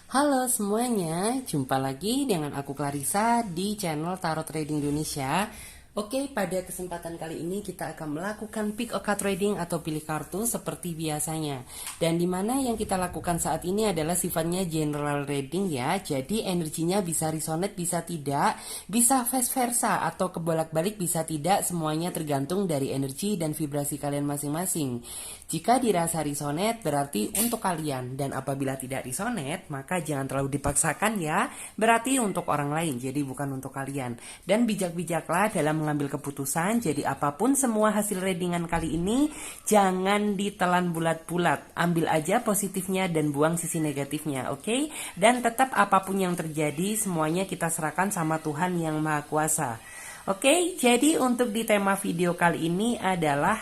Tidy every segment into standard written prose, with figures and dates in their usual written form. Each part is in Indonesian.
Halo semuanya, jumpa lagi dengan aku Clarissa di channel Tarot Trading Indonesia. Oke, pada kesempatan kali ini kita akan melakukan pick a card trading atau pilih kartu seperti biasanya. Dan dimana yang kita lakukan saat ini adalah sifatnya general reading ya. Jadi energinya bisa resonate, bisa tidak, bisa vice versa atau kebolak-balik bisa tidak. Semuanya tergantung dari energi dan vibrasi kalian masing-masing. Jika dirasa resonate berarti untuk kalian, dan apabila tidak resonate maka jangan terlalu dipaksakan ya, berarti untuk orang lain, jadi bukan untuk kalian. Dan bijak-bijaklah dalam mengambil keputusan. Jadi apapun semua hasil readingan kali ini jangan ditelan bulat-bulat, ambil aja positifnya dan buang sisi negatifnya, oke? Dan tetap apapun yang terjadi semuanya kita serahkan sama Tuhan yang Maha Kuasa. Oke, jadi untuk di tema video kali ini adalah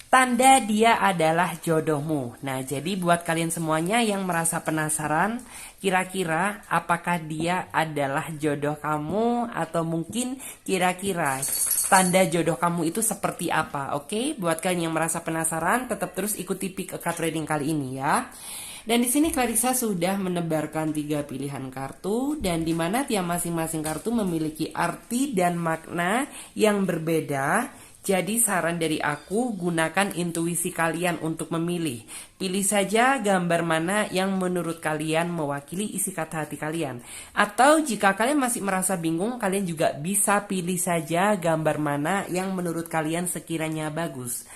tanda dia adalah jodohmu. Nah, jadi buat kalian semuanya yang merasa penasaran, kira-kira apakah dia adalah jodoh kamu, atau mungkin kira-kira tanda jodoh kamu itu seperti apa? Oke, buat kalian yang merasa penasaran, tetap terus ikuti pick a card reading kali ini ya. Dan di sini Clarissa sudah menebarkan 3 pilihan kartu, dan di mana tiap masing-masing kartu memiliki arti dan makna yang berbeda. Jadi saran dari aku, gunakan intuisi kalian untuk memilih. Pilih saja gambar mana yang menurut kalian mewakili isi kata hati kalian. Atau jika kalian masih merasa bingung, kalian juga bisa pilih saja gambar mana yang menurut kalian sekiranya bagus.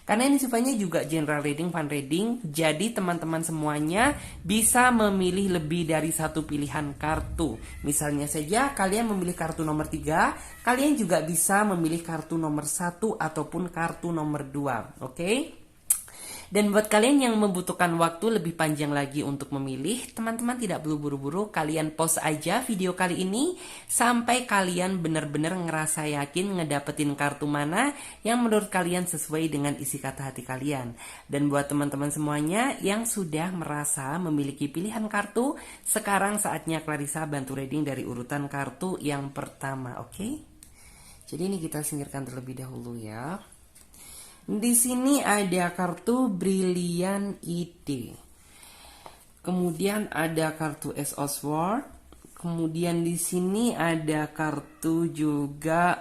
Karena ini sifatnya juga general reading, fun reading, jadi teman-teman semuanya bisa memilih lebih dari satu pilihan kartu. Misalnya saja kalian memilih kartu nomor 3, kalian juga bisa memilih kartu nomor 1 ataupun kartu nomor 2, oke? Dan buat kalian yang membutuhkan waktu lebih panjang lagi untuk memilih, teman-teman tidak perlu buru-buru, kalian pause aja video kali ini sampai kalian benar-benar ngerasa yakin ngedapetin kartu mana yang menurut kalian sesuai dengan isi kata hati kalian. Dan buat teman-teman semuanya yang sudah merasa memiliki pilihan kartu, sekarang saatnya Clarissa bantu reading dari urutan kartu yang pertama, oke? Jadi ini kita singkirkan terlebih dahulu ya. Di sini ada kartu Brilliant Ide. Kemudian ada kartu Ace of Swords. Kemudian di sini ada kartu juga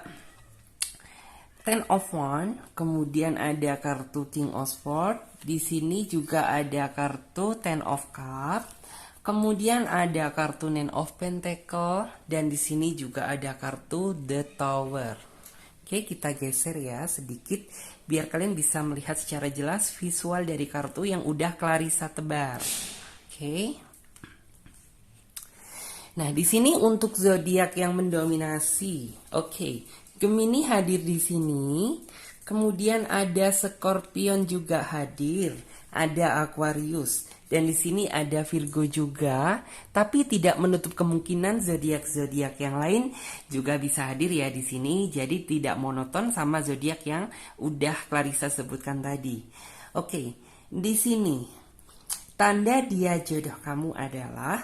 Ten of Wands. Kemudian ada kartu King of Swords. Di sini juga ada kartu Ten of Cups. Kemudian ada kartu Nine of Pentacles, dan di sini juga ada kartu The Tower. Oke, kita geser ya sedikit biar kalian bisa melihat secara jelas visual dari kartu yang udah Clarissa tebar. Oke. Nah, di sini untuk zodiak yang mendominasi. Oke, Gemini hadir di sini. Kemudian ada Scorpion juga hadir, ada Aquarius, dan di sini ada Virgo juga. Tapi tidak menutup kemungkinan zodiak-zodiak yang lain juga bisa hadir ya di sini. Jadi tidak monoton sama zodiak yang udah Clarissa sebutkan tadi. Oke, di sini tanda dia jodoh kamu adalah,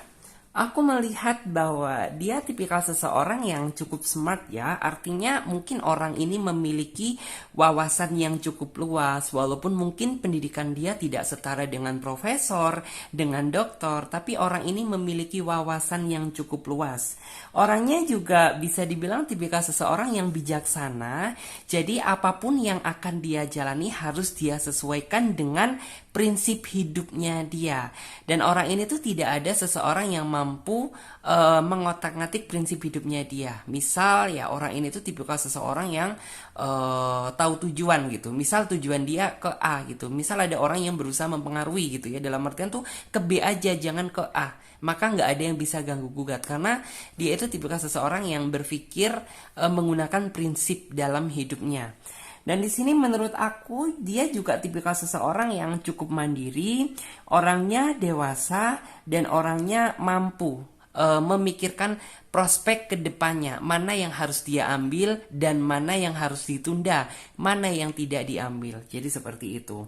aku melihat bahwa dia tipikal seseorang yang cukup smart ya. Artinya mungkin orang ini memiliki wawasan yang cukup luas. Walaupun mungkin pendidikan dia tidak setara dengan profesor, dengan doktor, tapi orang ini memiliki wawasan yang cukup luas. Orangnya juga bisa dibilang tipikal seseorang yang bijaksana. Jadi apapun yang akan dia jalani harus dia sesuaikan dengan prinsip hidupnya dia. Dan orang ini tuh tidak ada seseorang yang mampu mengotak-ngatik prinsip hidupnya dia. Misal ya orang ini tuh tipikal seseorang yang tahu tujuan gitu. Misal tujuan dia ke A gitu. Misal ada orang yang berusaha mempengaruhi gitu ya. Dalam artian tuh ke B aja, jangan ke A. Maka nggak ada yang bisa ganggu gugat karena dia itu tipikal seseorang yang berpikir menggunakan prinsip dalam hidupnya. Dan di sini menurut aku dia juga tipikal seseorang yang cukup mandiri, orangnya dewasa, dan orangnya mampu memikirkan prospek ke depannya, mana yang harus dia ambil dan mana yang harus ditunda, mana yang tidak diambil. Jadi seperti itu.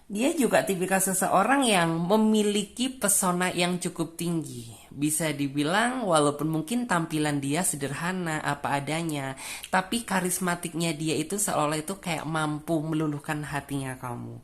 Dia juga tipikal seseorang yang memiliki pesona yang cukup tinggi. Bisa dibilang walaupun mungkin tampilan dia sederhana apa adanya, tapi karismatiknya dia itu seolah itu kayak mampu meluluhkan hatinya kamu.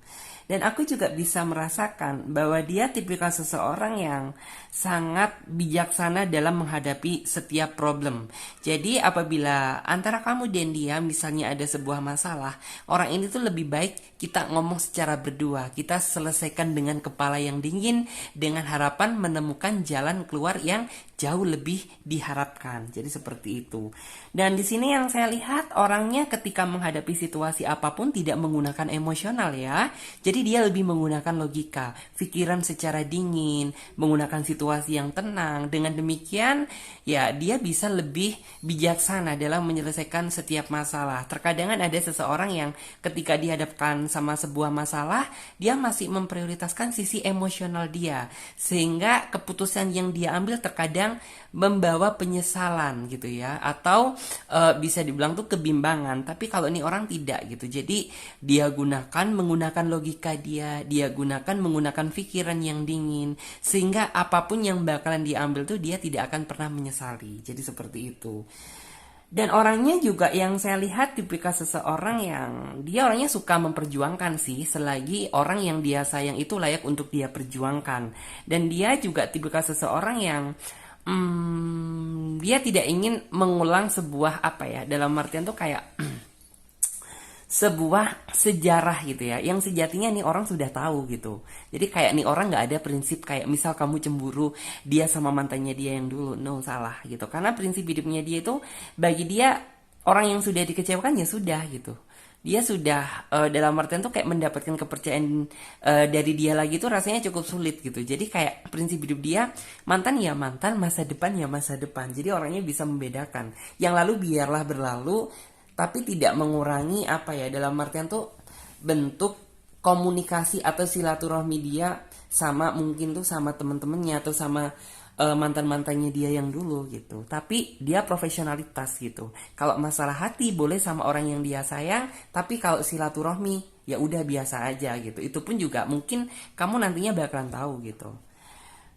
Dan aku juga bisa merasakan bahwa dia tipikal seseorang yang sangat bijaksana dalam menghadapi setiap problem. Jadi apabila antara kamu dan dia misalnya ada sebuah masalah, orang ini tuh lebih baik kita ngomong secara berdua. Kita selesaikan dengan kepala yang dingin, dengan harapan menemukan jalan keluar yang jauh lebih diharapkan. Jadi seperti itu. Dan di sini yang saya lihat orangnya ketika menghadapi situasi apapun tidak menggunakan emosional ya. Jadi dia lebih menggunakan logika, pikiran secara dingin, menggunakan situasi yang tenang. Dengan demikian ya dia bisa lebih bijaksana dalam menyelesaikan setiap masalah. Terkadang ada seseorang yang ketika dihadapkan sama sebuah masalah, dia masih memprioritaskan sisi emosional dia. Sehingga keputusan yang dia ambil terkadang membawa penyesalan gitu ya, atau bisa dibilang tuh kebimbangan. Tapi kalau ini orang tidak gitu, jadi dia menggunakan logika dia gunakan menggunakan pikiran yang dingin, sehingga apapun yang bakalan diambil tuh dia tidak akan pernah menyesali. Jadi seperti itu. Dan orangnya juga yang saya lihat tipikal seseorang yang dia orangnya suka memperjuangkan sih, selagi orang yang dia sayang itu layak untuk dia perjuangkan. Dan dia juga tipikal seseorang yang dia tidak ingin mengulang sebuah apa ya, dalam artian tuh kayak sebuah sejarah gitu ya, yang sejatinya nih orang sudah tahu gitu. Jadi kayak nih orang nggak ada prinsip kayak misal kamu cemburu dia sama mantannya dia yang dulu, no, salah gitu. Karena prinsip hidupnya dia itu, bagi dia orang yang sudah dikecewakan ya sudah gitu. Dia sudah dalam artian tuh kayak mendapatkan kepercayaan dari dia lagi tuh rasanya cukup sulit gitu. Jadi kayak prinsip hidup dia, mantan ya mantan, masa depan ya masa depan. Jadi orangnya bisa membedakan. Yang lalu biarlah berlalu, tapi tidak mengurangi apa ya, dalam artian tuh bentuk komunikasi atau silaturahmi dia sama mungkin tuh sama teman-temannya atau sama mantan-mantannya dia yang dulu gitu. Tapi dia profesionalitas gitu. Kalau masalah hati boleh sama orang yang dia sayang, tapi kalau silaturahmi ya udah biasa aja gitu. Itu pun juga mungkin kamu nantinya bakalan tahu gitu.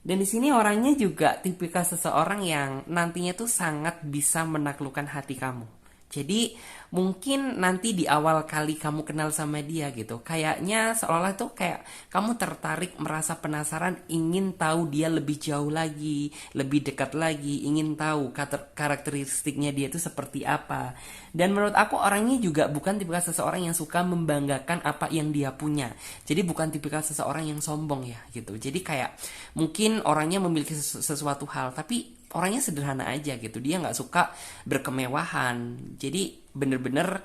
Dan di sini orangnya juga tipikal seseorang yang nantinya tuh sangat bisa menaklukkan hati kamu. Jadi mungkin nanti di awal kali kamu kenal sama dia gitu, kayaknya seolah tuh kayak kamu tertarik, merasa penasaran, ingin tahu dia lebih jauh lagi, lebih dekat lagi, ingin tahu karakteristiknya dia itu seperti apa. Dan menurut aku orangnya juga bukan tipikal seseorang yang suka membanggakan apa yang dia punya. Jadi bukan tipikal seseorang yang sombong ya gitu. Jadi kayak mungkin orangnya memiliki sesuatu hal, tapi orangnya sederhana aja gitu. Dia nggak suka berkemewahan. Jadi bener-bener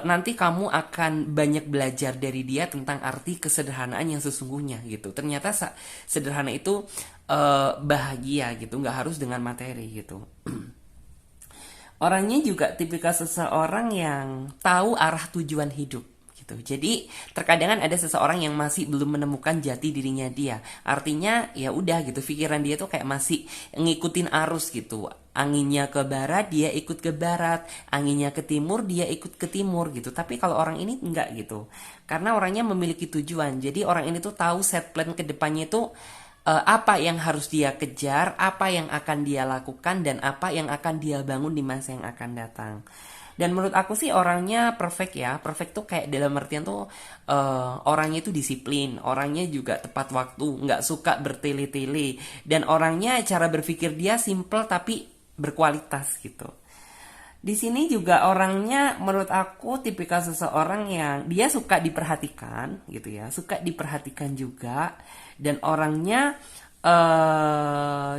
nanti kamu akan banyak belajar dari dia tentang arti kesederhanaan yang sesungguhnya gitu. Ternyata sederhana itu bahagia gitu, nggak harus dengan materi gitu. Orangnya juga tipikal seseorang yang tahu arah tujuan hidup gitu. Jadi terkadang ada seseorang yang masih belum menemukan jati dirinya dia. Artinya ya udah gitu, pikiran dia tuh kayak masih ngikutin arus gitu. Anginnya ke barat dia ikut ke barat, anginnya ke timur dia ikut ke timur gitu. Tapi kalau orang ini enggak gitu. Karena orangnya memiliki tujuan. Jadi orang ini tuh tahu set plan ke depannya itu apa yang harus dia kejar, apa yang akan dia lakukan, dan apa yang akan dia bangun di masa yang akan datang. Dan menurut aku sih orangnya perfect ya. Perfect tuh kayak dalam artian tuh orangnya itu disiplin, orangnya juga tepat waktu, nggak suka bertele-tele, dan orangnya cara berpikir dia simple tapi berkualitas gitu. Di sini juga orangnya menurut aku tipikal seseorang yang dia suka diperhatikan gitu ya, suka diperhatikan juga, dan orangnya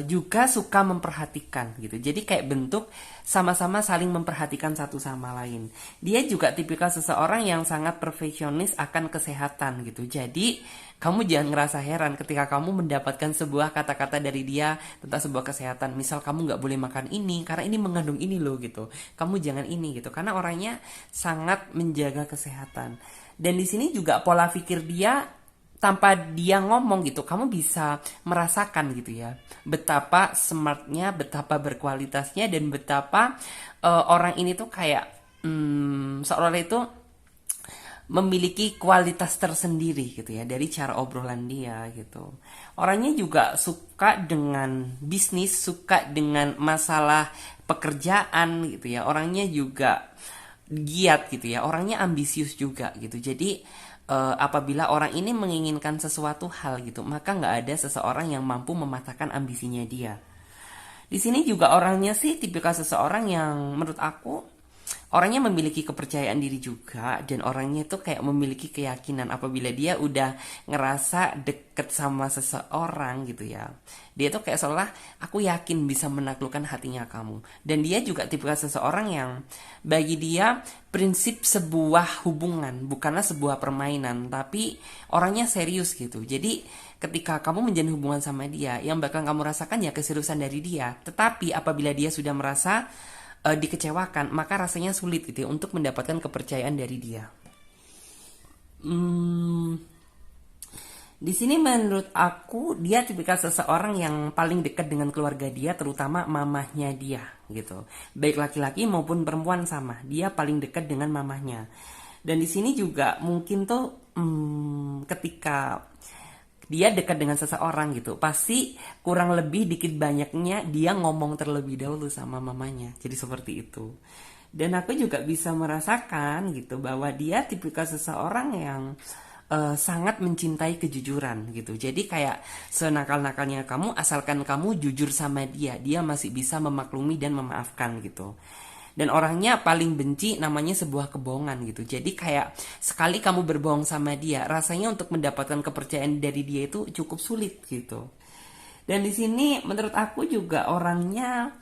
juga suka memperhatikan gitu. Jadi kayak bentuk sama-sama saling memperhatikan satu sama lain. Dia juga tipikal seseorang yang sangat perfeksionis akan kesehatan gitu. Jadi kamu jangan ngerasa heran ketika kamu mendapatkan sebuah kata-kata dari dia tentang sebuah kesehatan. Misal kamu nggak boleh makan ini karena ini mengandung ini loh gitu. Kamu jangan ini gitu, karena orangnya sangat menjaga kesehatan. Dan di sini juga pola pikir dia, tanpa dia ngomong gitu, kamu bisa merasakan gitu ya, betapa smartnya, betapa berkualitasnya, dan betapa orang ini tuh kayak seolah itu memiliki kualitas tersendiri gitu ya dari cara obrolan dia gitu. Orangnya juga suka dengan bisnis, suka dengan masalah pekerjaan gitu ya. Orangnya juga giat gitu ya, orangnya ambisius juga gitu. Jadi apabila orang ini menginginkan sesuatu hal gitu, maka nggak ada seseorang yang mampu mematahkan ambisinya dia. Di sini juga orangnya sih tipikal seseorang yang menurut aku orangnya memiliki kepercayaan diri juga, dan orangnya tuh kayak memiliki keyakinan apabila dia udah ngerasa deket sama seseorang gitu ya. Dia tuh kayak seolah aku yakin bisa menaklukkan hatinya kamu. Dan dia juga tipikal seseorang yang bagi dia prinsip sebuah hubungan bukanlah sebuah permainan, tapi orangnya serius gitu. Jadi ketika kamu menjalin hubungan sama dia, yang bakal kamu rasakan ya keseriusan dari dia. Tetapi apabila dia sudah merasa dikecewakan, maka rasanya sulit gitu ya untuk mendapatkan kepercayaan dari dia. Hmm, di sini menurut aku dia tipikal seseorang yang paling dekat dengan keluarga dia, terutama mamahnya dia gitu. Baik laki-laki maupun perempuan sama, dia paling dekat dengan mamahnya. Dan di sini juga mungkin tuh ketika dia dekat dengan seseorang gitu, pasti kurang lebih dikit banyaknya dia ngomong terlebih dahulu sama mamanya. Jadi seperti itu. Dan aku juga bisa merasakan gitu bahwa dia tipikal seseorang yang sangat mencintai kejujuran gitu. Jadi kayak senakal-nakalnya kamu, asalkan kamu jujur sama dia, dia masih bisa memaklumi dan memaafkan gitu. Dan orangnya paling benci namanya sebuah kebohongan gitu. Jadi kayak sekali kamu berbohong sama dia, rasanya untuk mendapatkan kepercayaan dari dia itu cukup sulit gitu. Dan di sini menurut aku juga orangnya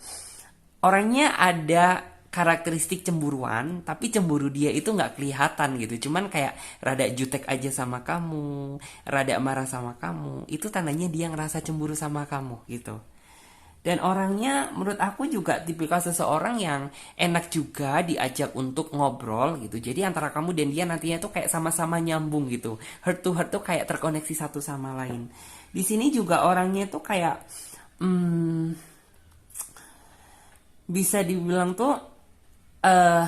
ada karakteristik cemburuan, tapi cemburu dia itu nggak kelihatan gitu. Cuman kayak rada jutek aja sama kamu, rada marah sama kamu, itu tandanya dia ngerasa cemburu sama kamu gitu. Dan orangnya menurut aku juga tipikal seseorang yang enak juga diajak untuk ngobrol gitu. Jadi antara kamu dan dia nantinya tuh kayak sama-sama nyambung gitu. Heart to heart tuh kayak terkoneksi satu sama lain. Di sini juga orangnya tuh kayak hmm, bisa dibilang tuh eh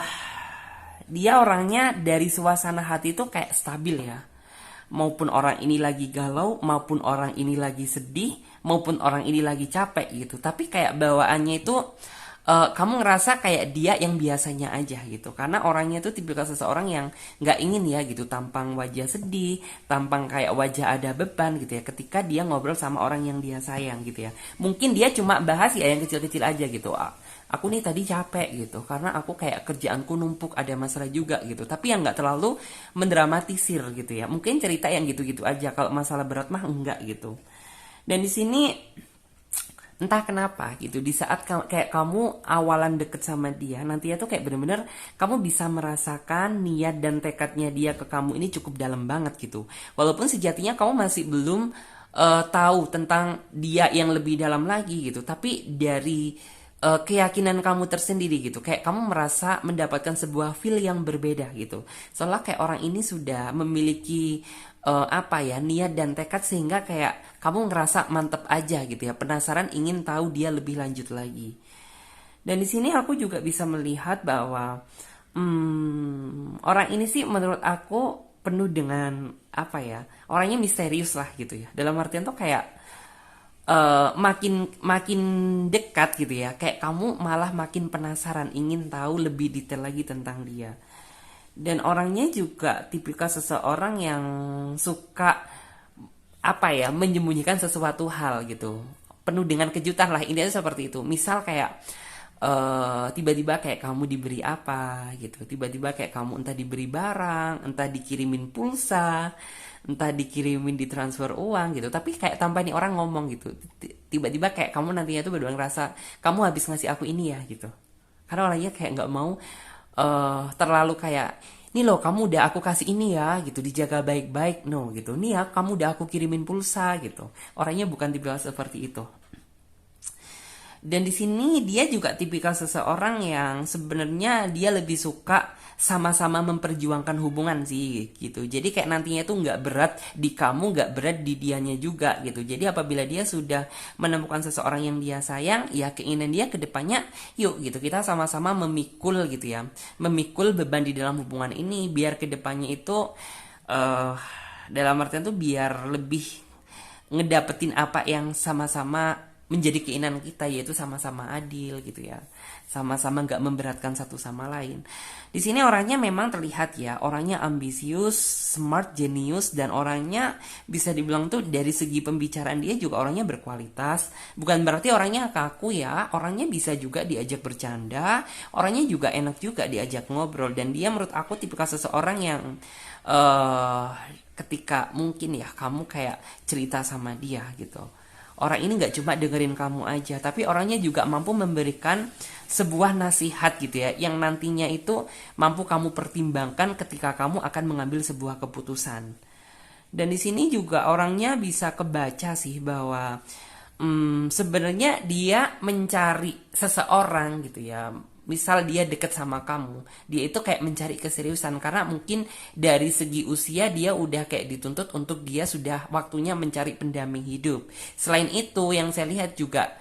dia orangnya dari suasana hati tuh kayak stabil ya. Maupun orang ini lagi galau, maupun orang ini lagi sedih, maupun orang ini lagi capek gitu. Tapi kayak bawaannya itu kamu ngerasa kayak dia yang biasanya aja gitu. Karena orangnya tuh tipikal seseorang yang nggak ingin ya gitu tampang wajah sedih, tampang kayak wajah ada beban gitu ya. Ketika dia ngobrol sama orang yang dia sayang gitu ya. Mungkin dia cuma bahas ya yang kecil-kecil aja gitu. Aku nih tadi capek gitu karena aku kayak kerjaanku numpuk, ada masalah juga gitu, tapi yang nggak terlalu mendramatisir gitu ya, mungkin cerita yang gitu-gitu aja. Kalau masalah berat mah enggak gitu. Dan di sini entah kenapa gitu, di saat kayak kamu awalan deket sama dia, nantinya tuh kayak bener-bener kamu bisa merasakan niat dan tekadnya dia ke kamu ini cukup dalam banget gitu, walaupun sejatinya kamu masih belum tahu tentang dia yang lebih dalam lagi gitu, tapi dari keyakinan kamu tersendiri gitu, kayak kamu merasa mendapatkan sebuah feel yang berbeda gitu, soalnya kayak orang ini sudah memiliki apa ya, niat dan tekad, sehingga kayak kamu ngerasa mantep aja gitu ya, penasaran ingin tahu dia lebih lanjut lagi. Dan di sini aku juga bisa melihat bahwa orang ini sih menurut aku penuh dengan apa ya, orangnya misterius lah gitu ya, dalam artian tuh kayak makin makin dekat gitu ya, kayak kamu malah makin penasaran ingin tahu lebih detail lagi tentang dia. Dan orangnya juga tipikal seseorang yang suka apa ya, menyembunyikan sesuatu hal gitu, penuh dengan kejutan lah, intinya seperti itu. Misal kayak tiba-tiba kayak kamu diberi apa gitu, tiba-tiba kayak kamu entah diberi barang, entah dikirimin pulsa, entah dikirimin ditransfer uang gitu, tapi kayak tanpa nih orang ngomong gitu, tiba-tiba kayak kamu nantinya tuh berdua ngerasa kamu habis ngasih aku ini ya gitu, karena orangnya kayak nggak mau terlalu kayak nih loh kamu udah aku kasih ini ya gitu, dijaga baik-baik no gitu, nih ya kamu udah aku kirimin pulsa gitu. Orangnya bukan tipe seperti itu. Dan di sini dia juga tipikal seseorang yang sebenarnya dia lebih suka sama-sama memperjuangkan hubungan sih gitu. Jadi kayak nantinya itu nggak berat di kamu, nggak berat di dianya juga gitu. Jadi apabila dia sudah menemukan seseorang yang dia sayang, ya keinginan dia ke depannya, yuk gitu kita sama-sama memikul gitu ya, memikul beban di dalam hubungan ini biar ke depannya itu dalam artian tuh biar lebih ngedapetin apa yang sama-sama menjadi keinginan kita, yaitu sama-sama adil gitu ya, sama-sama nggak memberatkan satu sama lain. Di sini orangnya memang terlihat ya, orangnya ambisius, smart, jenius, dan orangnya bisa dibilang tuh dari segi pembicaraan dia juga orangnya berkualitas. Bukan berarti orangnya kaku ya, orangnya bisa juga diajak bercanda, orangnya juga enak juga diajak ngobrol, dan dia menurut aku tipikal seseorang yang eh ketika mungkin ya kamu kayak cerita sama dia gitu, orang ini nggak cuma dengerin kamu aja, tapi orangnya juga mampu memberikan sebuah nasihat gitu ya, yang nantinya itu mampu kamu pertimbangkan ketika kamu akan mengambil sebuah keputusan. Dan di sini juga orangnya bisa kebaca sih bahwa sebenarnya dia mencari seseorang gitu ya. Misal dia deket sama kamu, dia itu kayak mencari keseriusan karena mungkin dari segi usia dia udah kayak dituntut untuk dia sudah waktunya mencari pendamping hidup. Selain itu yang saya lihat juga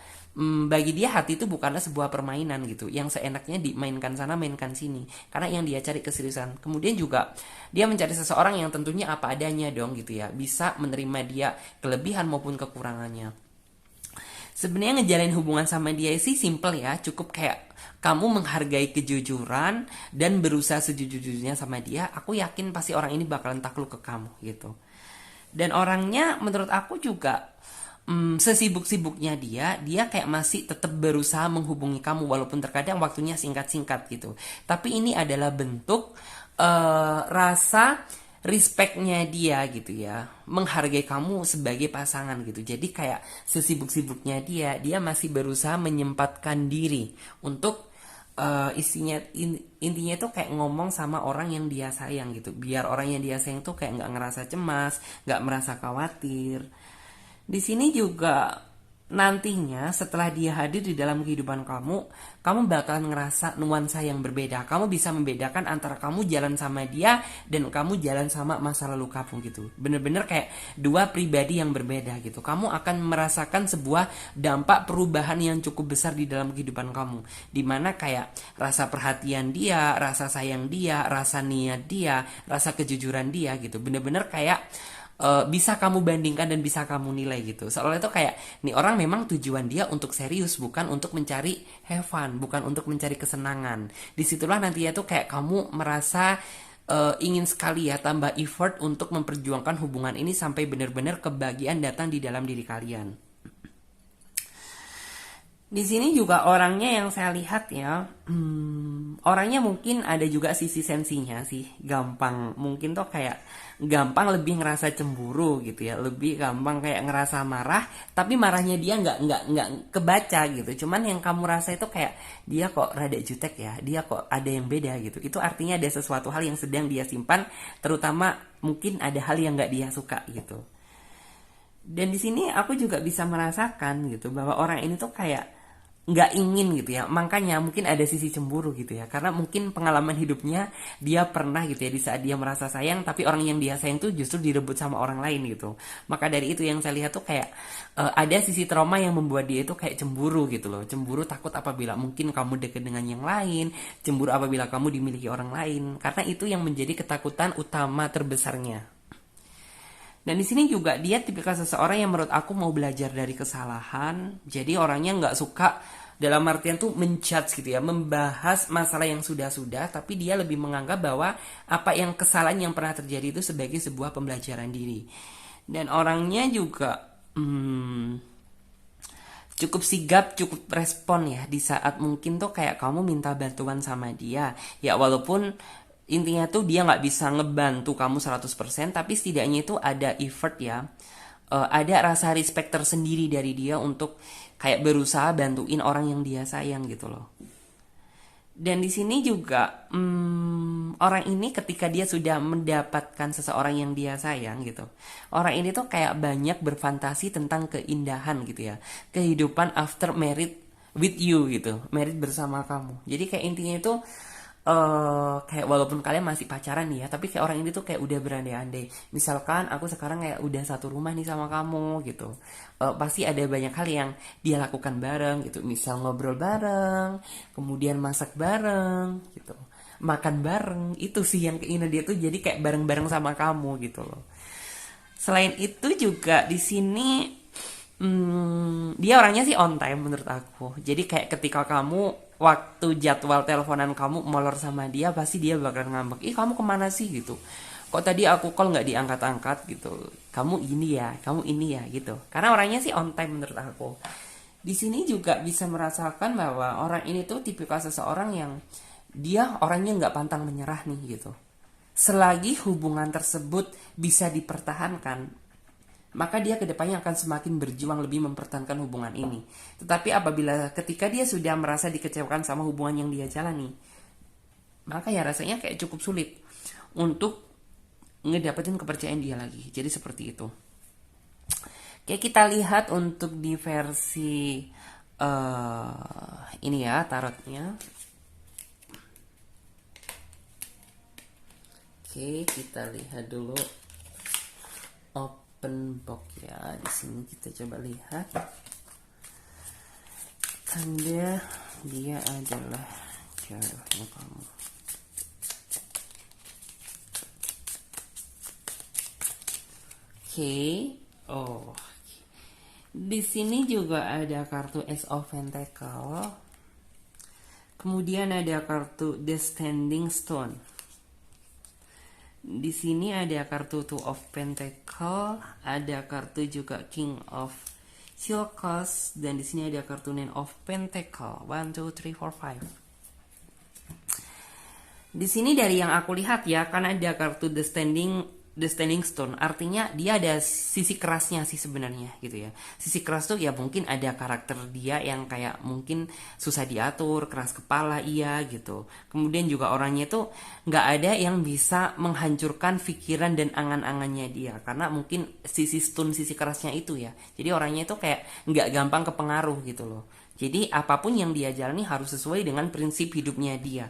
bagi dia hati itu bukanlah sebuah permainan gitu yang seenaknya dimainkan sana mainkan sini, karena yang dia cari keseriusan. Kemudian juga dia mencari seseorang yang tentunya apa adanya dong gitu ya, bisa menerima dia kelebihan maupun kekurangannya. Sebenarnya ngejalin hubungan sama dia sih simple ya, cukup kayak kamu menghargai kejujuran dan berusaha sejujur-jujurnya sama dia. Aku yakin pasti orang ini bakalan takluk ke kamu gitu. Dan orangnya menurut aku juga sesibuk-sibuknya dia kayak masih tetap berusaha menghubungi kamu walaupun terkadang waktunya singkat-singkat gitu. Tapi ini adalah bentuk rasa respectnya dia gitu ya, menghargai kamu sebagai pasangan gitu. Jadi kayak sesibuk-sibuknya dia masih berusaha menyempatkan diri untuk intinya itu kayak ngomong sama orang yang dia sayang gitu, biar orang yang dia sayang tuh kayak nggak ngerasa cemas, nggak merasa khawatir. Di sini juga nantinya setelah dia hadir di dalam kehidupan kamu, kamu bakalan ngerasa nuansa yang berbeda. Kamu bisa membedakan antara kamu jalan sama dia dan kamu jalan sama masa lalu kamu gitu. Bener-bener kayak dua pribadi yang berbeda gitu. Kamu akan merasakan sebuah dampak perubahan yang cukup besar di dalam kehidupan kamu. Dimana kayak rasa perhatian dia, rasa sayang dia, rasa niat dia, rasa kejujuran dia gitu. Bener-bener kayak bisa kamu bandingkan dan bisa kamu nilai gitu. Soalnya itu kayak nih orang memang tujuan dia untuk serius, bukan untuk mencari have fun, bukan untuk mencari kesenangan. Disitulah nantinya tuh kayak kamu merasa ingin sekali ya tambah effort untuk memperjuangkan hubungan ini sampai benar-benar kebahagiaan datang di dalam diri kalian. Di sini juga orangnya yang saya lihat ya, orangnya mungkin ada juga sisi sensinya sih, gampang mungkin tuh kayak gampang lebih ngerasa cemburu gitu ya, lebih gampang kayak ngerasa marah, tapi marahnya dia nggak kebaca gitu. Cuman yang kamu rasa itu kayak dia kok rada jutek ya, dia kok ada yang beda gitu. Itu artinya ada sesuatu hal yang sedang dia simpan, terutama mungkin ada hal yang nggak dia suka gitu. Dan di sini aku juga bisa merasakan gitu bahwa orang ini tuh kayak nggak ingin gitu ya, makanya mungkin ada sisi cemburu gitu ya, karena mungkin pengalaman hidupnya dia pernah gitu ya, di saat dia merasa sayang tapi orang yang dia sayang tuh justru direbut sama orang lain gitu. Maka dari itu yang saya lihat tuh kayak ada sisi trauma yang membuat dia itu kayak cemburu gitu loh, cemburu takut apabila mungkin kamu dekat dengan yang lain, cemburu apabila kamu dimiliki orang lain, karena itu yang menjadi ketakutan utama terbesarnya. Dan di sini juga dia tipikal seseorang yang menurut aku mau belajar dari kesalahan. Jadi orangnya nggak suka dalam artian tuh menjudge gitu ya, membahas masalah yang sudah-sudah, tapi dia lebih menganggap bahwa apa yang kesalahan yang pernah terjadi itu sebagai sebuah pembelajaran diri. Dan orangnya juga cukup sigap, cukup respon ya di saat mungkin tuh kayak kamu minta bantuan sama dia. Ya walaupun intinya tuh dia nggak bisa ngebantu kamu 100%, tapi setidaknya itu ada effort ya. Ada rasa respect tersendiri dari dia untuk kayak berusaha bantuin orang yang dia sayang gitu loh. Dan di sini juga orang ini ketika dia sudah mendapatkan seseorang yang dia sayang gitu, orang ini tuh kayak banyak berfantasi tentang keindahan gitu ya, kehidupan after married with you gitu, married bersama kamu. Jadi kayak intinya itu kayak walaupun kalian masih pacaran nih ya, tapi kayak orang ini tuh kayak udah berandai-andai. Misalkan aku sekarang kayak udah satu rumah nih sama kamu gitu, pasti ada banyak hal yang dia lakukan bareng gitu. Misal ngobrol bareng, kemudian masak bareng gitu, makan bareng. Itu sih yang keinginan dia tuh, jadi kayak bareng-bareng sama kamu gitu loh. Selain itu juga di sini dia orangnya sih on time menurut aku. Jadi kayak ketika kamu waktu jadwal teleponan kamu molor sama dia, pasti dia bakal ngambek. Ih, kamu kemana sih gitu? Kok tadi aku call nggak diangkat-angkat gitu? Kamu ini ya, kamu ini ya gitu. Karena orangnya sih on time menurut aku. Di sini juga bisa merasakan bahwa orang ini tuh tipikal seseorang yang dia orangnya nggak pantang menyerah nih gitu. Selagi hubungan tersebut bisa dipertahankan, maka dia kedepannya akan semakin berjuang lebih mempertahankan hubungan ini. Tetapi apabila ketika dia sudah merasa dikecewakan sama hubungan yang dia jalani, maka ya rasanya kayak cukup sulit untuk ngedapetin kepercayaan dia lagi. Jadi seperti itu. Oke, kita lihat untuk di versi ini ya tarotnya. Oke, kita lihat dulu open box ya. Di sini kita coba lihat. Tanda dia adalah jodohnya kamu. Oke. Oh. Di sini juga ada kartu Ace of Pentacle. Kemudian ada kartu The Standing Stone. Di sini ada kartu Two of Pentacle, ada kartu juga King of Silks, dan di sini ada kartu Nine of Pentacle. 1, 2, 3, 4, 5. Di sini dari yang aku lihat ya, karena ada kartu The Standing Stone, artinya dia ada sisi kerasnya sih sebenarnya gitu ya. Sisi keras tuh ya mungkin ada karakter dia yang kayak mungkin susah diatur, keras kepala iya gitu. Kemudian juga orangnya tuh nggak ada yang bisa menghancurkan pikiran dan angan-angannya dia, karena mungkin sisi stone, sisi kerasnya itu ya. Jadi orangnya tuh kayak nggak gampang kepengaruh gitu loh. Jadi apapun yang dia jalani harus sesuai dengan prinsip hidupnya dia.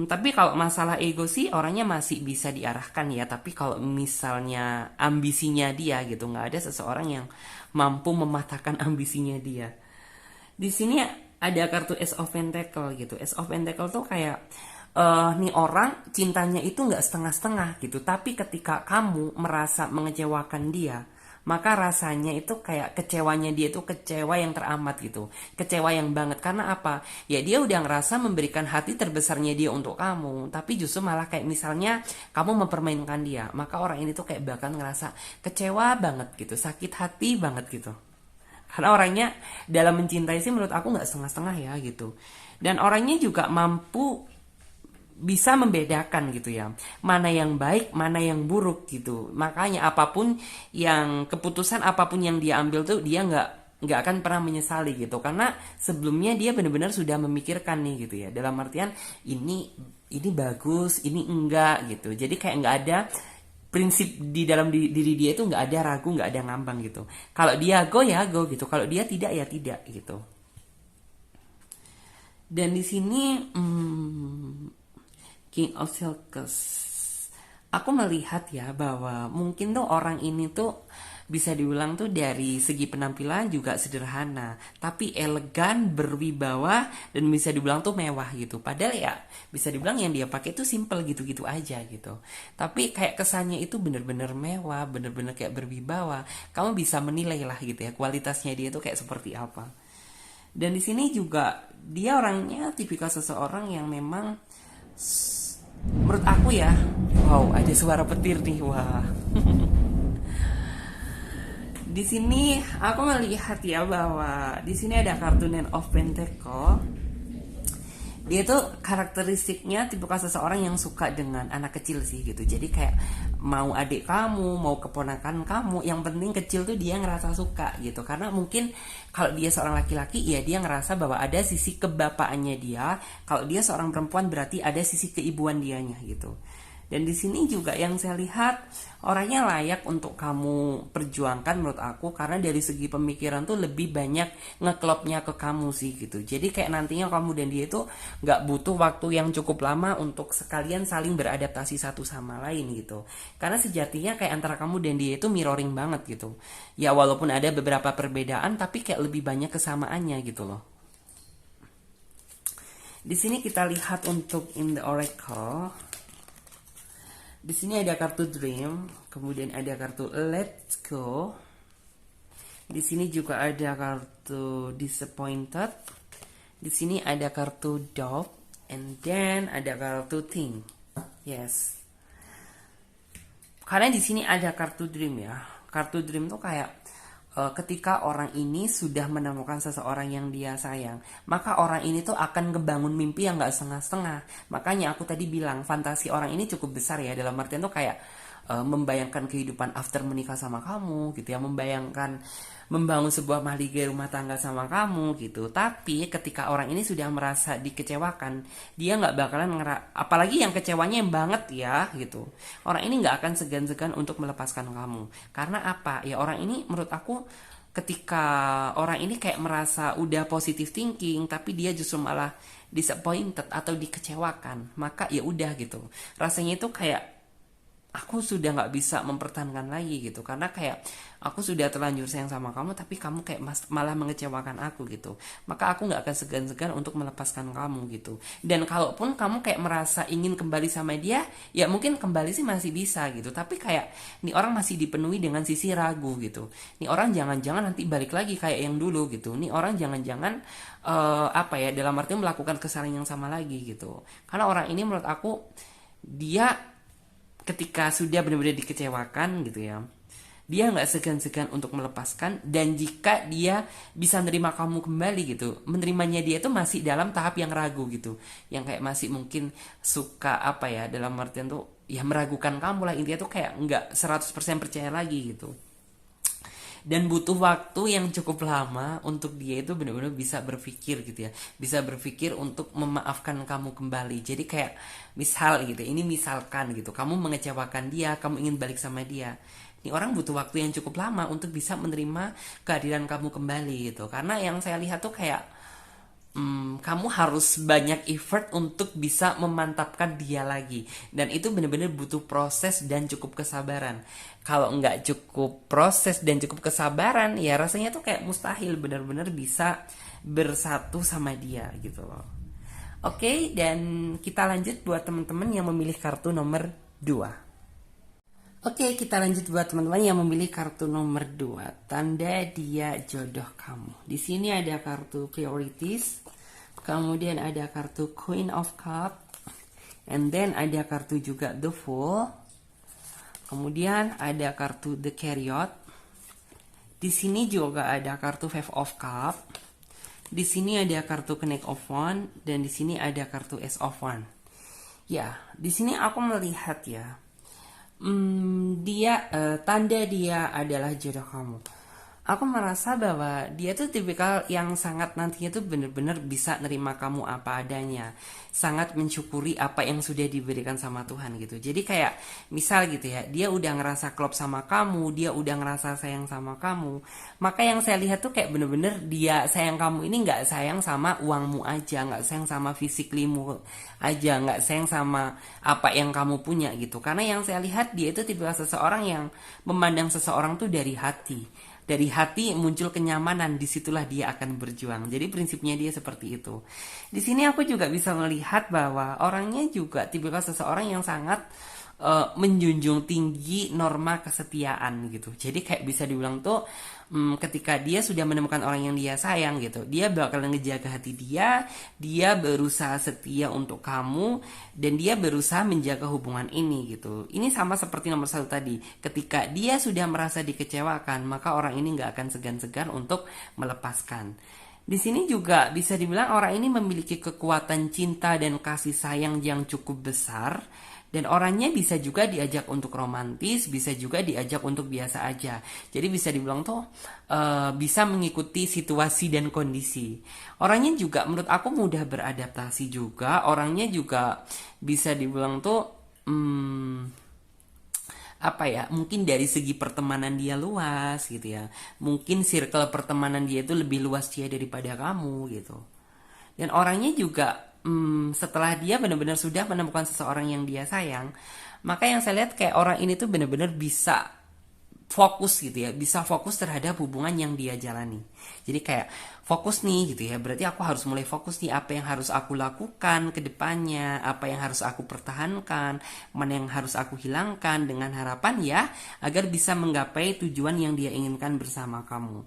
Tapi kalau masalah ego sih orangnya masih bisa diarahkan ya. Tapi kalau misalnya ambisinya dia gitu, nggak ada seseorang yang mampu mematahkan ambisinya dia. Di sini ada kartu Ace of Pentacle gitu. Ace of Pentacle tuh kayak nih orang cintanya itu nggak setengah-setengah gitu. Tapi ketika kamu merasa mengecewakan dia, maka rasanya itu kayak kecewanya dia itu kecewa yang teramat gitu, kecewa yang banget. Karena apa ya, dia udah ngerasa memberikan hati terbesarnya dia untuk kamu, tapi justru malah kayak misalnya kamu mempermainkan dia, maka orang ini tuh kayak bakal ngerasa kecewa banget gitu, sakit hati banget gitu. Karena orangnya dalam mencintai sih menurut aku nggak setengah-setengah ya gitu, dan orangnya juga mampu bisa membedakan gitu ya, mana yang baik mana yang buruk gitu. Makanya apapun yang keputusan apapun yang dia ambil tuh dia nggak akan pernah menyesali gitu, karena sebelumnya dia benar-benar sudah memikirkan nih gitu ya, dalam artian ini bagus ini enggak gitu. Jadi kayak nggak ada prinsip di dalam diri dia itu, nggak ada ragu, nggak ada ngambang gitu. Kalau dia go ya go gitu, kalau dia tidak ya tidak gitu. Dan di sini King of Silks, aku melihat ya bahwa mungkin tuh orang ini tuh bisa dibilang tuh dari segi penampilan juga sederhana, tapi elegan, berwibawa, dan bisa dibilang tuh mewah gitu. Padahal ya bisa dibilang yang dia pakai tuh simple gitu-gitu aja gitu. Tapi kayak kesannya itu bener-bener mewah, bener-bener kayak berwibawa. Kamu bisa menilai lah gitu ya, kualitasnya dia tuh kayak seperti apa. Dan di sini juga dia orangnya tipikal seseorang yang memang menurut aku ya, wow, ada suara petir nih, wah. Di sini aku melihat ya bahwa di sini ada kartu Nine of Pentacle. Dia tuh karakteristiknya tipikal seseorang yang suka dengan anak kecil sih gitu. Jadi kayak mau adik kamu, mau keponakan kamu, yang penting kecil tuh dia ngerasa suka gitu. Karena mungkin kalau dia seorang laki-laki ya dia ngerasa bahwa ada sisi kebapaannya dia. Kalau dia seorang perempuan berarti ada sisi keibuan dianya gitu. Dan di sini juga yang saya lihat orangnya layak untuk kamu perjuangkan menurut aku, karena dari segi pemikiran tuh lebih banyak ngeklopnya ke kamu sih gitu. Jadi kayak nantinya kamu dan dia itu nggak butuh waktu yang cukup lama untuk sekalian saling beradaptasi satu sama lain gitu. Karena sejatinya kayak antara kamu dan dia itu mirroring banget gitu. Ya walaupun ada beberapa perbedaan tapi kayak lebih banyak kesamaannya gitu loh. Di sini kita lihat untuk in the oracle. Di sini ada kartu Dream, kemudian ada kartu Let's Go, Di sini juga ada kartu disappointed. Di sini ada kartu doubt, and then ada kartu think. Yes. Karena di sini ada kartu dream ya. Kartu dream tuh kayak ketika orang ini sudah menemukan seseorang yang dia sayang, maka orang ini tuh akan ngebangun mimpi yang gak setengah-setengah. Makanya aku tadi bilang fantasi orang ini cukup besar ya, dalam artian tuh kayak membayangkan kehidupan after menikah sama kamu gitu ya, membayangkan membangun sebuah mahligai rumah tangga sama kamu gitu. Tapi ketika orang ini sudah merasa dikecewakan, dia nggak bakalan apalagi yang kecewanya yang banget ya gitu, orang ini nggak akan segan-segan untuk melepaskan kamu. Karena apa ya, orang ini menurut aku ketika orang ini kayak merasa udah positive thinking tapi dia justru malah disappointed atau dikecewakan, maka ya udah gitu, rasanya itu kayak aku sudah nggak bisa mempertahankan lagi gitu, karena kayak aku sudah terlanjur sayang sama kamu tapi kamu kayak malah mengecewakan aku gitu, maka aku nggak akan segan-segan untuk melepaskan kamu gitu. Dan kalaupun kamu kayak merasa ingin kembali sama dia, ya mungkin kembali sih masih bisa gitu, tapi kayak nih orang masih dipenuhi dengan sisi ragu gitu. Nih orang jangan-jangan nanti balik lagi kayak yang dulu gitu. Nih orang jangan-jangan apa ya, dalam arti melakukan kesalahan yang sama lagi gitu. Karena orang ini menurut aku, dia ketika sudah benar-benar dikecewakan gitu ya, dia nggak segan-segan untuk melepaskan. Dan jika dia bisa menerima kamu kembali gitu, menerimanya dia itu masih dalam tahap yang ragu gitu, yang kayak masih mungkin suka apa ya, dalam artian tuh ya meragukan kamu lah, intinya tuh kayak nggak 100% percaya lagi gitu. Dan butuh waktu yang cukup lama untuk dia itu benar-benar bisa berpikir gitu ya, bisa berpikir untuk memaafkan kamu kembali. Jadi kayak misal gitu, ini misalkan gitu, kamu mengecewakan dia, kamu ingin balik sama dia, ini orang butuh waktu yang cukup lama untuk bisa menerima kehadiran kamu kembali gitu. Karena yang saya lihat tuh kayak kamu harus banyak effort untuk bisa memantapkan dia lagi, dan itu benar-benar butuh proses dan cukup kesabaran. Kalau nggak cukup proses dan cukup kesabaran, ya rasanya tuh kayak mustahil benar-benar bisa bersatu sama dia gitu loh. Oke, dan kita lanjut buat teman-teman yang memilih kartu nomor 2. Oke, kita lanjut buat teman-teman yang memilih kartu nomor 2, tanda dia jodoh kamu. Di sini ada kartu priorities, kemudian ada kartu Queen of Cup, and then ada kartu juga The Fool, kemudian ada kartu The Chariot. Di sini juga ada kartu Five of Cup. Di sini ada kartu Knight of Wands, dan di sini ada kartu Ace of Wands. Ya, di sini aku melihat ya, dia tanda dia adalah jodoh kamu. Aku merasa bahwa dia tuh tipikal yang sangat nantinya tuh bener-bener bisa nerima kamu apa adanya, sangat mensyukuri apa yang sudah diberikan sama Tuhan gitu. Jadi kayak misal gitu ya, dia udah ngerasa klop sama kamu, dia udah ngerasa sayang sama kamu, maka yang saya lihat tuh kayak bener-bener dia sayang kamu ini nggak sayang sama uangmu aja, nggak sayang sama fisiklimu aja, nggak sayang sama apa yang kamu punya gitu. Karena yang saya lihat dia itu tipikal seseorang yang memandang seseorang tuh dari hati. Dari hati muncul kenyamanan, disitulah dia akan berjuang. Jadi prinsipnya dia seperti itu. Di sini aku juga bisa melihat bahwa orangnya juga tipikal seseorang yang sangat menjunjung tinggi norma kesetiaan gitu. Jadi kayak bisa dibilang tuh ketika dia sudah menemukan orang yang dia sayang gitu, dia bakal ngejaga hati dia berusaha setia untuk kamu, dan dia berusaha menjaga hubungan ini gitu. Ini sama seperti nomor 1 tadi, ketika dia sudah merasa dikecewakan, maka orang ini nggak akan segan-segan untuk melepaskan. Di sini juga bisa dibilang orang ini memiliki kekuatan cinta dan kasih sayang yang cukup besar. Dan orangnya bisa juga diajak untuk romantis, bisa juga diajak untuk biasa aja. Jadi bisa dibilang tuh bisa mengikuti situasi dan kondisi. Orangnya juga menurut aku mudah beradaptasi juga. Orangnya juga bisa dibilang tuh apa ya, mungkin dari segi pertemanan dia luas gitu ya. Mungkin circle pertemanan dia itu lebih luas dia daripada kamu gitu. Dan orangnya juga setelah dia benar-benar sudah menemukan seseorang yang dia sayang, maka yang saya lihat kayak orang ini tuh benar-benar bisa fokus gitu ya, bisa fokus terhadap hubungan yang dia jalani. Jadi kayak fokus nih gitu ya, berarti aku harus mulai fokus nih, apa yang harus aku lakukan ke depannya, apa yang harus aku pertahankan, mana yang harus aku hilangkan, dengan harapan ya agar bisa menggapai tujuan yang dia inginkan bersama kamu.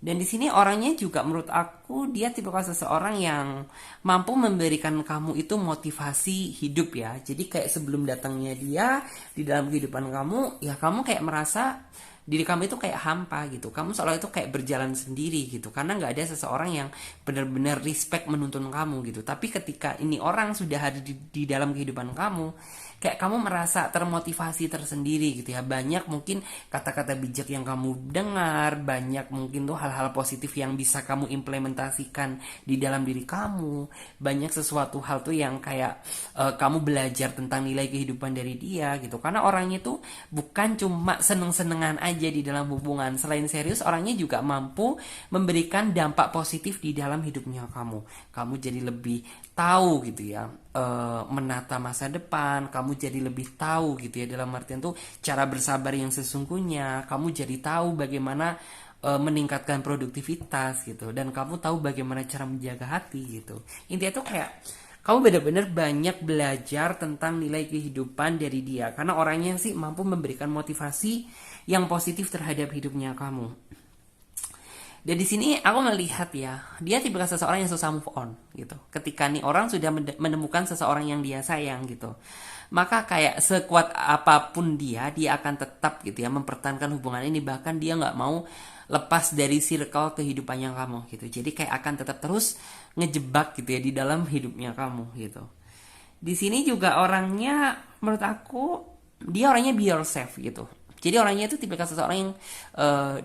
Dan di sini orangnya juga menurut aku dia tipikal seseorang yang mampu memberikan kamu itu motivasi hidup ya. Jadi kayak sebelum datangnya dia di dalam kehidupan kamu, ya kamu kayak merasa diri kamu itu kayak hampa gitu. Kamu seolah itu kayak berjalan sendiri gitu. Karena nggak ada seseorang yang benar-benar respect menuntun kamu gitu. Tapi ketika ini orang sudah ada di dalam kehidupan kamu, kayak kamu merasa termotivasi tersendiri gitu ya. Banyak mungkin kata-kata bijak yang kamu dengar, banyak mungkin tuh hal-hal positif yang bisa kamu implementasikan di dalam diri kamu, banyak sesuatu hal tuh yang kayak kamu belajar tentang nilai kehidupan dari dia gitu. Karena orangnya tuh bukan cuma seneng-senengan aja di dalam hubungan, selain serius orangnya juga mampu memberikan dampak positif di dalam hidupnya kamu jadi lebih tahu gitu ya, menata masa depan, kamu jadi lebih tahu gitu ya, dalam artian tuh cara bersabar yang sesungguhnya, kamu jadi tahu bagaimana meningkatkan produktivitas gitu, dan kamu tahu bagaimana cara menjaga hati gitu. Intinya tuh kayak kamu benar-benar banyak belajar tentang nilai kehidupan dari dia, karena orangnya sih mampu memberikan motivasi yang positif terhadap hidupnya kamu. Dan di sini aku melihat ya, dia tipe seseorang yang susah move on gitu. Ketika nih orang sudah menemukan seseorang yang dia sayang gitu, maka kayak sekuat apapun dia akan tetap gitu ya mempertahankan hubungan ini. Bahkan dia nggak mau lepas dari circle kehidupannya kamu gitu. Jadi kayak akan tetap terus ngejebak gitu ya di dalam hidupnya kamu gitu. Di sini juga orangnya menurut aku dia orangnya be yourself gitu. Jadi orangnya itu tipikal seseorang yang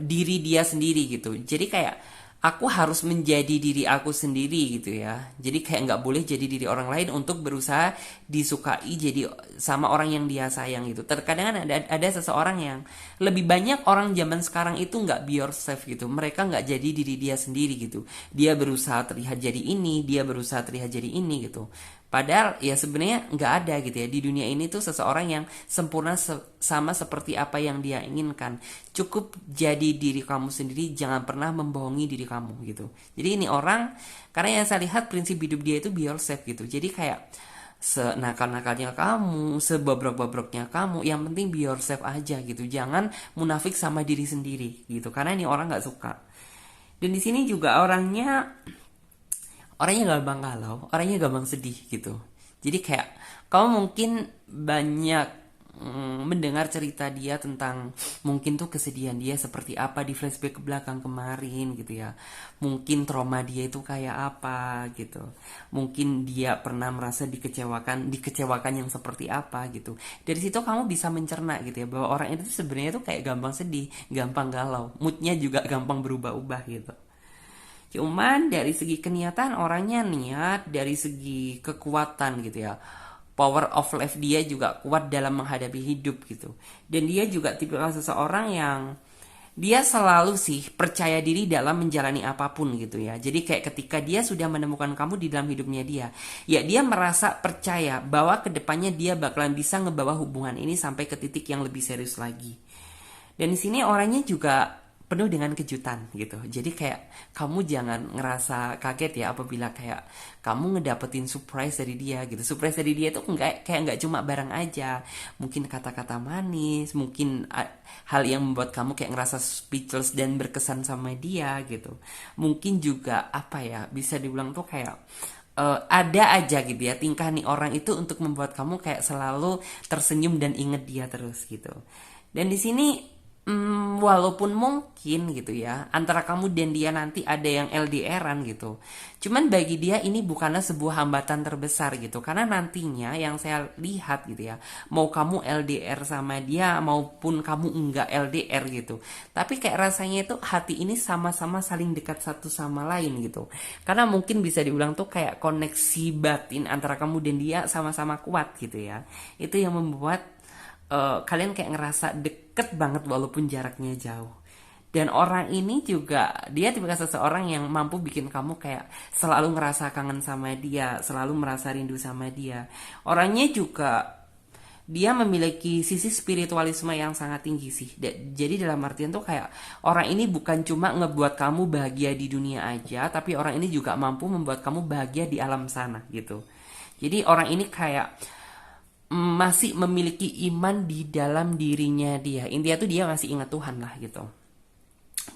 diri dia sendiri gitu. Jadi kayak aku harus menjadi diri aku sendiri gitu ya. Jadi kayak nggak boleh jadi diri orang lain untuk berusaha disukai jadi sama orang yang dia sayang gitu. Terkadang ada seseorang yang lebih banyak orang zaman sekarang itu nggak be yourself gitu. Mereka nggak jadi diri dia sendiri gitu. Dia berusaha terlihat jadi ini, dia berusaha terlihat jadi ini gitu. Padahal ya sebenarnya nggak ada gitu ya di dunia ini tuh seseorang yang sempurna sama seperti apa yang dia inginkan. Cukup jadi diri kamu sendiri, jangan pernah membohongi diri kamu gitu. Jadi ini orang, karena yang saya lihat prinsip hidup dia itu be yourself gitu. Jadi kayak senakal-nakalnya kamu, sebobrok-bobroknya kamu, yang penting be yourself aja gitu. Jangan munafik sama diri sendiri gitu. Karena ini orang nggak suka. Dan di sini juga orangnya gampang galau, orangnya gampang sedih gitu. Jadi kayak kamu mungkin banyak mendengar cerita dia tentang mungkin tuh kesedihan dia seperti apa di flashback ke belakang kemarin gitu ya. Mungkin trauma dia itu kayak apa gitu. Mungkin dia pernah merasa dikecewakan yang seperti apa gitu. Dari situ kamu bisa mencerna gitu ya bahwa orang itu sebenarnya tuh kayak gampang sedih, gampang galau, moodnya juga gampang berubah-ubah gitu. Cuman dari segi keniatan orangnya niat, dari segi kekuatan gitu ya. Power of life dia juga kuat dalam menghadapi hidup gitu. Dan dia juga tipikal seseorang yang dia selalu sih percaya diri dalam menjalani apapun gitu ya. Jadi kayak ketika dia sudah menemukan kamu di dalam hidupnya dia, ya dia merasa percaya bahwa kedepannya dia bakalan bisa ngebawa hubungan ini sampai ke titik yang lebih serius lagi. Dan di sini orangnya juga penuh dengan kejutan gitu. Jadi kayak kamu jangan ngerasa kaget ya apabila kayak kamu ngedapetin surprise dari dia gitu. Surprise dari dia tuh nggak cuma barang aja. Mungkin kata-kata manis, mungkin hal yang membuat kamu kayak ngerasa speechless dan berkesan sama dia gitu. Mungkin juga apa ya, bisa dibilang tuh kayak ada aja gitu ya tingkah nih orang itu untuk membuat kamu kayak selalu tersenyum dan inget dia terus gitu. Dan di sini walaupun mungkin gitu ya antara kamu dan dia nanti ada yang LDRan gitu, cuman bagi dia ini bukanlah sebuah hambatan terbesar gitu, karena nantinya yang saya lihat gitu ya, mau kamu LDR sama dia maupun kamu enggak LDR gitu, tapi kayak rasanya itu hati ini sama-sama saling dekat satu sama lain gitu, karena mungkin bisa diulang tuh kayak koneksi batin antara kamu dan dia sama-sama kuat gitu ya. Itu yang membuat kalian kayak ngerasa deket banget walaupun jaraknya jauh. Dan orang ini juga dia tipe seseorang yang mampu bikin kamu kayak selalu ngerasa kangen sama dia, selalu merasa rindu sama dia. Orangnya juga dia memiliki sisi spiritualisme yang sangat tinggi sih. Jadi dalam artian tuh kayak orang ini bukan cuma ngebuat kamu bahagia di dunia aja, tapi orang ini juga mampu membuat kamu bahagia di alam sana gitu. Jadi orang ini kayak masih memiliki iman di dalam dirinya dia. Intinya tuh dia masih ingat Tuhan lah gitu.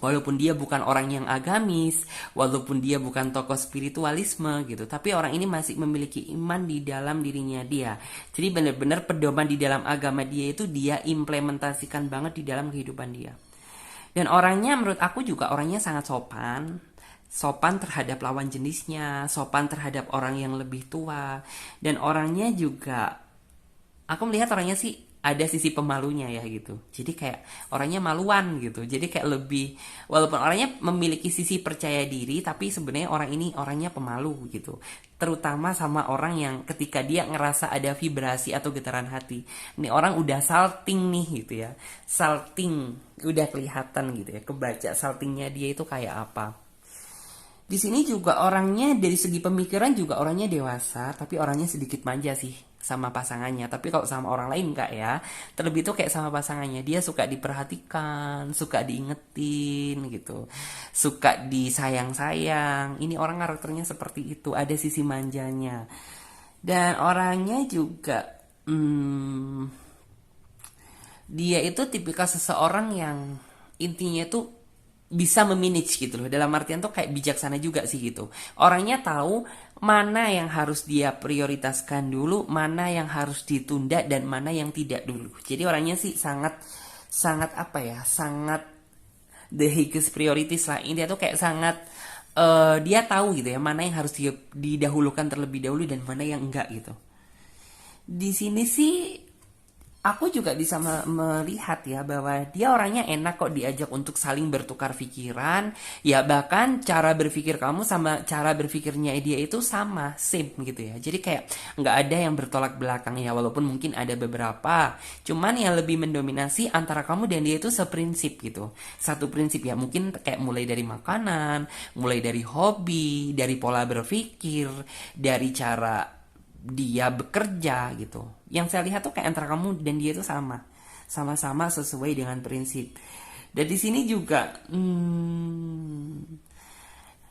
Walaupun dia bukan orang yang agamis, walaupun dia bukan tokoh spiritualisme gitu, tapi orang ini masih memiliki iman di dalam dirinya dia. Jadi benar-benar pedoman di dalam agama dia itu dia implementasikan banget di dalam kehidupan dia. Dan orangnya menurut aku juga orangnya sangat sopan. Sopan terhadap lawan jenisnya, sopan terhadap orang yang lebih tua. Dan orangnya juga, aku melihat orangnya sih ada sisi pemalunya ya gitu. Jadi kayak orangnya maluan gitu. Jadi kayak lebih, walaupun orangnya memiliki sisi percaya diri, tapi sebenarnya orang ini orangnya pemalu gitu. Terutama sama orang yang ketika dia ngerasa ada vibrasi atau getaran hati. Ini orang udah salting nih gitu ya. Salting, udah kelihatan gitu ya. Kebaca saltingnya dia itu kayak apa. Di sini juga orangnya dari segi pemikiran juga orangnya dewasa, tapi orangnya sedikit manja sih sama pasangannya. Tapi kalau sama orang lain enggak ya. Terlebih tuh kayak sama pasangannya, dia suka diperhatikan, suka diingetin gitu. Suka disayang-sayang. Ini orang karakternya seperti itu, ada sisi manjanya. Dan orangnya juga dia itu tipikal seseorang yang intinya tuh bisa memanage gitu loh. Dalam artian tuh kayak bijaksana juga sih gitu. Orangnya tahu mana yang harus dia prioritaskan dulu, mana yang harus ditunda dan mana yang tidak dulu. Jadi orangnya sih sangat sangat apa ya? Sangat the highest priorities lah. Intinya tuh kayak sangat dia tahu gitu ya mana yang harus dia didahulukan terlebih dahulu dan mana yang enggak gitu. Di sini sih aku juga bisa melihat ya bahwa dia orangnya enak kok diajak untuk saling bertukar pikiran. Ya bahkan cara berpikir kamu sama cara berpikirnya dia itu sama, same gitu ya. Jadi kayak nggak ada yang bertolak belakang ya, walaupun mungkin ada beberapa. Cuman yang lebih mendominasi antara kamu dan dia itu seprinsip gitu. Satu prinsip ya, mungkin kayak mulai dari makanan, mulai dari hobi, dari pola berpikir, dari cara dia bekerja gitu. Yang saya lihat tuh kayak antara kamu dan dia itu sama, sama-sama sesuai dengan prinsip. Dan di sini juga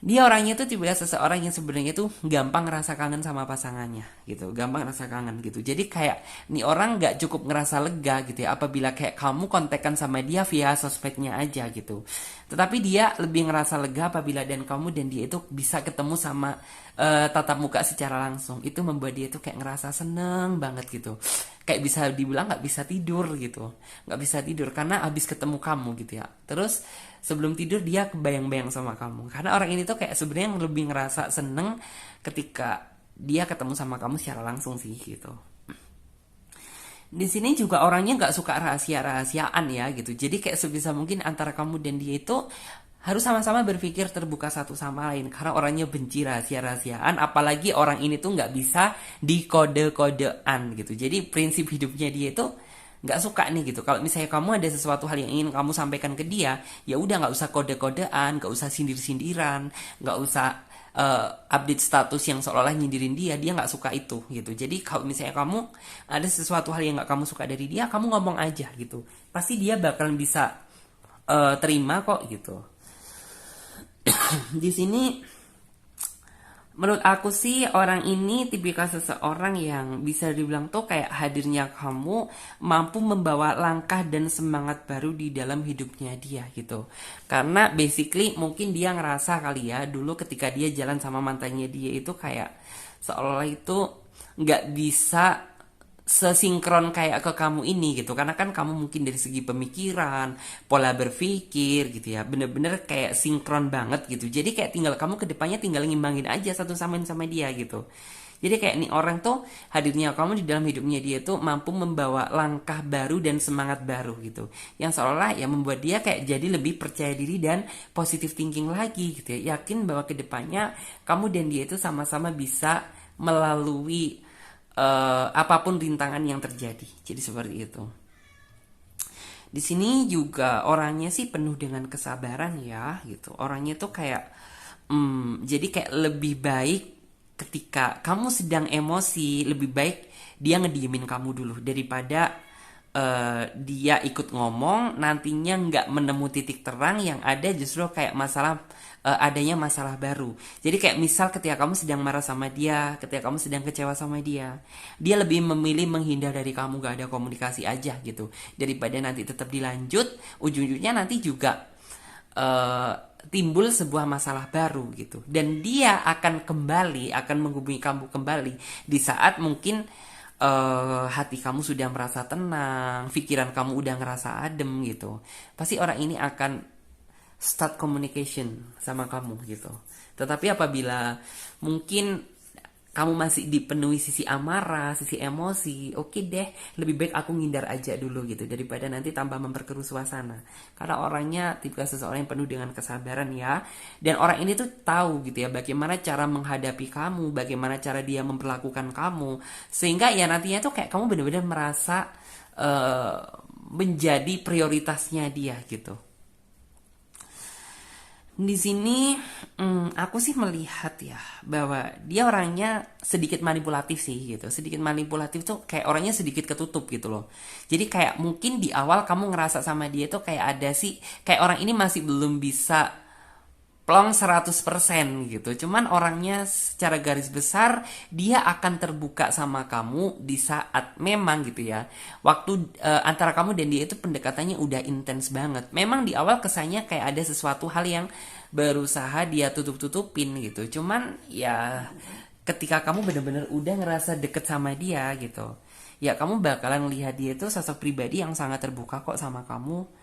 dia orangnya tuh tiba seseorang yang sebenarnya tuh gampang ngerasa kangen sama pasangannya gitu, gampang ngerasa kangen gitu. Jadi kayak nih orang nggak cukup ngerasa lega gitu ya apabila kayak kamu kontekan sama dia via sosmednya aja gitu. Tetapi dia lebih ngerasa lega apabila dan kamu dan dia itu bisa ketemu sama tatap muka secara langsung. Itu membuat dia tuh kayak ngerasa seneng banget gitu. Kayak bisa dibilang nggak bisa tidur gitu, nggak bisa tidur karena abis ketemu kamu gitu ya. Terus sebelum tidur dia kebayang-bayang sama kamu karena orang ini tuh kayak sebenarnya lebih ngerasa seneng ketika dia ketemu sama kamu secara langsung sih gitu. Di sini juga orangnya nggak suka rahasia-rahasiaan ya gitu. Jadi kayak sebisa mungkin antara kamu dan dia itu harus sama-sama berpikir terbuka satu sama lain karena orangnya benci rahasia-rahasiaan, apalagi orang ini tuh nggak bisa dikode-kodean gitu. Jadi prinsip hidupnya dia itu nggak suka nih gitu. Kalau misalnya kamu ada sesuatu hal yang ingin kamu sampaikan ke dia, ya udah nggak usah kode-kodean, nggak usah sindir-sindiran, nggak usah update status yang seolah-olah nyindirin dia nggak suka itu gitu. Jadi kalau misalnya kamu ada sesuatu hal yang nggak kamu suka dari dia, kamu ngomong aja gitu. Pasti dia bakalan bisa terima kok gitu. Di sini menurut aku sih orang ini tipikal seseorang yang bisa dibilang tuh kayak hadirnya kamu mampu membawa langkah dan semangat baru di dalam hidupnya dia gitu. Karena basically mungkin dia ngerasa kali ya dulu ketika dia jalan sama mantannya dia itu kayak seolah itu nggak bisa sesinkron kayak ke kamu ini gitu, karena kan kamu mungkin dari segi pemikiran, pola berpikir gitu ya, bener-bener kayak sinkron banget gitu. Jadi kayak tinggal kamu ke depannya tinggal ngimbangin aja satu sama dia gitu. Jadi kayak nih orang tuh hadirnya kamu di dalam hidupnya dia tuh mampu membawa langkah baru dan semangat baru gitu, yang seolah ya membuat dia kayak jadi lebih percaya diri dan positive thinking lagi gitu ya, yakin bahwa ke depannya kamu dan dia itu sama-sama bisa melalui apapun rintangan yang terjadi. Jadi seperti itu. Di sini juga orangnya sih penuh dengan kesabaran ya, gitu. Orangnya tuh kayak, jadi kayak lebih baik ketika kamu sedang emosi, lebih baik dia ngediemin kamu dulu daripada dia ikut ngomong, nantinya nggak menemu titik terang, yang ada justru kayak masalah adanya masalah baru. Jadi kayak misal ketika kamu sedang marah sama dia, ketika kamu sedang kecewa sama dia lebih memilih menghindar dari kamu, gak ada komunikasi aja gitu, daripada nanti tetap dilanjut, ujung-ujungnya nanti juga eh, timbul sebuah masalah baru gitu, dan dia akan kembali, akan menghubungi kamu kembali di saat mungkin hati kamu sudah merasa tenang, pikiran kamu udah ngerasa adem gitu. Pasti orang ini akan start communication sama kamu gitu. Tetapi apabila mungkin kamu masih dipenuhi sisi amarah, sisi emosi, oke deh, lebih baik aku ngindar aja dulu gitu, daripada nanti tambah memperkeruh suasana. Karena orangnya tipikal seseorang yang penuh dengan kesabaran ya, dan orang ini tuh tahu gitu ya bagaimana cara menghadapi kamu, bagaimana cara dia memperlakukan kamu, sehingga ya nantinya tuh kayak kamu benar-benar merasa menjadi prioritasnya dia gitu. Di sini aku sih melihat ya bahwa dia orangnya sedikit manipulatif sih gitu. Sedikit manipulatif tuh kayak orangnya sedikit ketutup gitu loh. Jadi kayak mungkin di awal kamu ngerasa sama dia tuh kayak ada sih, kayak orang ini masih belum bisa plong 100% gitu. Cuman orangnya secara garis besar dia akan terbuka sama kamu di saat memang gitu ya. Waktu antara kamu dan dia itu pendekatannya udah intens banget. Memang di awal kesannya kayak ada sesuatu hal yang berusaha dia tutup-tutupin gitu. Cuman ya ketika kamu bener-bener udah ngerasa deket sama dia gitu, ya kamu bakalan lihat dia itu sosok pribadi yang sangat terbuka kok sama kamu.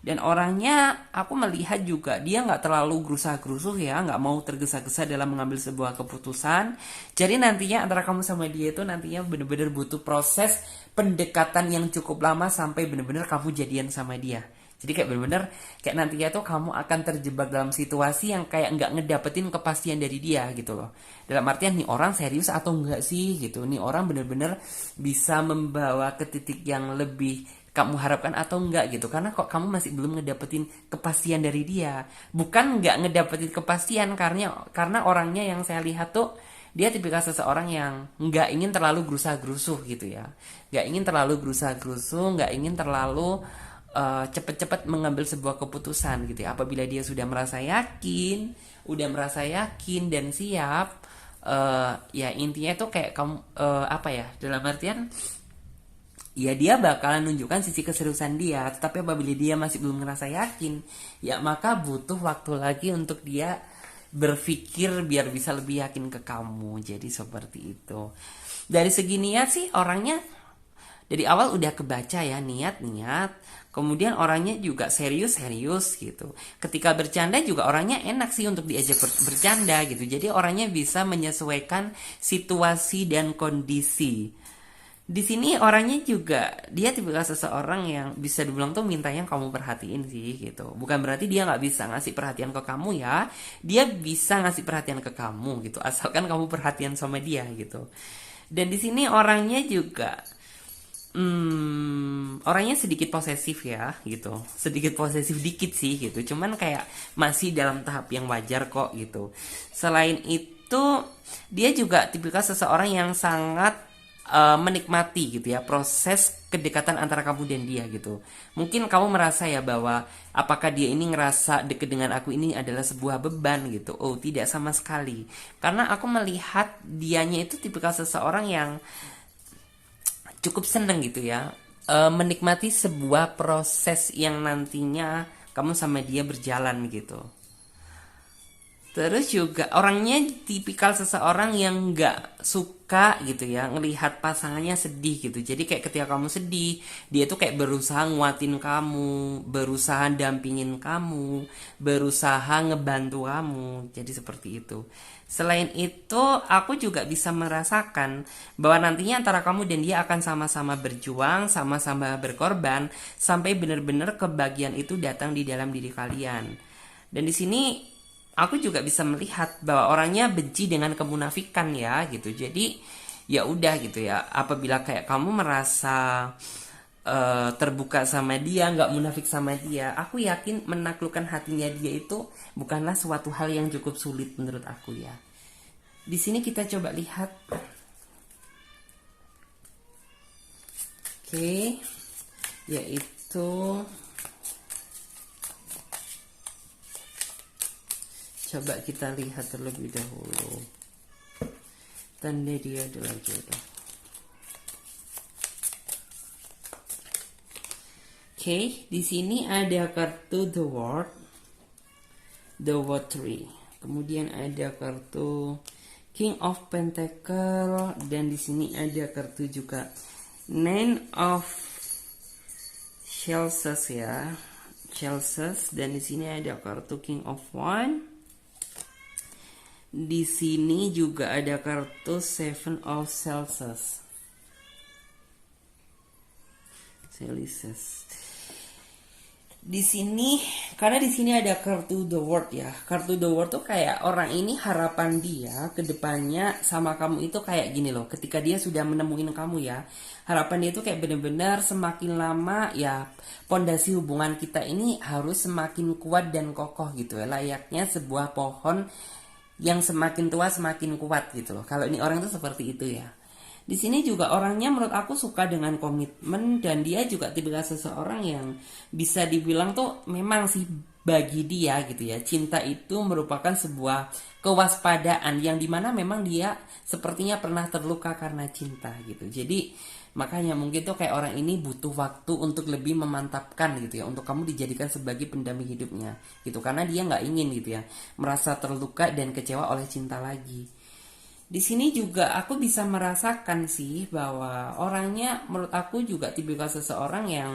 Dan orangnya aku melihat juga dia nggak terlalu gerusa-gerusuh ya, nggak mau tergesa-gesa dalam mengambil sebuah keputusan. Jadi nantinya antara kamu sama dia itu nantinya bener-bener butuh proses pendekatan yang cukup lama sampai bener-bener kamu jadian sama dia. Jadi kayak bener-bener kayak nantinya tuh kamu akan terjebak dalam situasi yang kayak nggak ngedapetin kepastian dari dia gitu loh. Dalam artian nih orang serius atau enggak sih gitu. Nih orang bener-bener bisa membawa ke titik yang lebih kamu harapkan atau enggak gitu, karena kok kamu masih belum ngedapetin kepastian dari dia. Bukan nggak ngedapetin kepastian karena orangnya yang saya lihat tuh dia tipikal seseorang yang nggak ingin terlalu gerusa-gerusuh gitu ya, nggak ingin terlalu gerusa-gerusuh, nggak ingin terlalu cepet-cepet mengambil sebuah keputusan gitu ya. Apabila dia sudah merasa yakin, dan siap, ya intinya tuh kayak kamu apa ya, dalam artian ya dia bakalan nunjukkan sisi keseriusan dia. Tetapi apabila dia masih belum ngerasa yakin, ya maka butuh waktu lagi untuk dia berpikir biar bisa lebih yakin ke kamu. Jadi seperti itu. Dari segi niat sih orangnya dari awal udah kebaca ya, niat-niat. Kemudian orangnya juga serius-serius gitu. Ketika bercanda juga orangnya enak sih untuk diajak bercanda gitu. Jadi orangnya bisa menyesuaikan situasi dan kondisi. Di sini orangnya juga dia tipikal seseorang yang bisa dibilang tuh minta yang kamu perhatiin sih gitu. Bukan berarti dia nggak bisa ngasih perhatian ke kamu ya. Dia bisa ngasih perhatian ke kamu gitu. Asalkan kamu perhatian sama dia gitu. Dan di sini orangnya juga orangnya sedikit posesif ya gitu. Sedikit posesif dikit sih gitu. Cuman kayak masih dalam tahap yang wajar kok gitu. Selain itu dia juga tipikal seseorang yang sangat menikmati gitu ya proses kedekatan antara kamu dan dia gitu. Mungkin kamu merasa ya bahwa apakah dia ini ngerasa deket dengan aku ini adalah sebuah beban gitu. Oh tidak sama sekali. Karena aku melihat dianya itu tipikal seseorang yang cukup seneng gitu ya, menikmati sebuah proses yang nantinya kamu sama dia berjalan gitu. Terus juga orangnya tipikal seseorang yang nggak suka gitu ya ngelihat pasangannya sedih gitu. Jadi kayak ketika kamu sedih, dia tuh kayak berusaha nguatin kamu, berusaha dampingin kamu, berusaha ngebantu kamu. Jadi seperti itu. Selain itu, aku juga bisa merasakan bahwa nantinya antara kamu dan dia akan sama-sama berjuang, sama-sama berkorban sampai benar-benar kebahagiaan itu datang di dalam diri kalian. Dan di sini aku juga bisa melihat bahwa orangnya benci dengan kemunafikan ya gitu. Jadi ya udah gitu ya. Apabila kayak kamu merasa terbuka sama dia, nggak munafik sama dia, aku yakin menaklukkan hatinya dia itu bukanlah suatu hal yang cukup sulit menurut aku ya. Di sini kita coba lihat. Oke, yaitu coba kita lihat terlebih dahulu. Tanda dia adalah jodoh. Oke, di sini ada kartu The World. The Watery. Kemudian ada kartu King of Pentacle, dan di sini ada kartu juga Nine of Chelses ya. Chelses, dan di sini ada kartu King of Wand. Di sini juga ada kartu Seven of Chelses. Di sini, karena di sini ada kartu The World ya. Kartu The World tuh kayak orang ini harapan dia ke depannya sama kamu itu kayak gini loh. Ketika dia sudah menemuin kamu ya, harapan dia itu kayak bener-bener semakin lama ya, pondasi hubungan kita ini harus semakin kuat dan kokoh gitu ya. Layaknya sebuah pohon yang semakin tua semakin kuat gitu loh. Kalau ini orang tuh seperti itu ya. Di sini juga orangnya menurut aku suka dengan komitmen, dan dia juga tipikal seseorang yang bisa dibilang tuh memang sih bagi dia gitu ya. Cinta itu merupakan sebuah kewaspadaan yang dimana memang dia sepertinya pernah terluka karena cinta gitu. Jadi makanya mungkin tuh kayak orang ini butuh waktu untuk lebih memantapkan gitu ya, untuk kamu dijadikan sebagai pendamping hidupnya gitu, karena dia nggak ingin gitu ya merasa terluka dan kecewa oleh cinta lagi. Di sini juga aku bisa merasakan sih bahwa orangnya menurut aku juga tipikal seseorang yang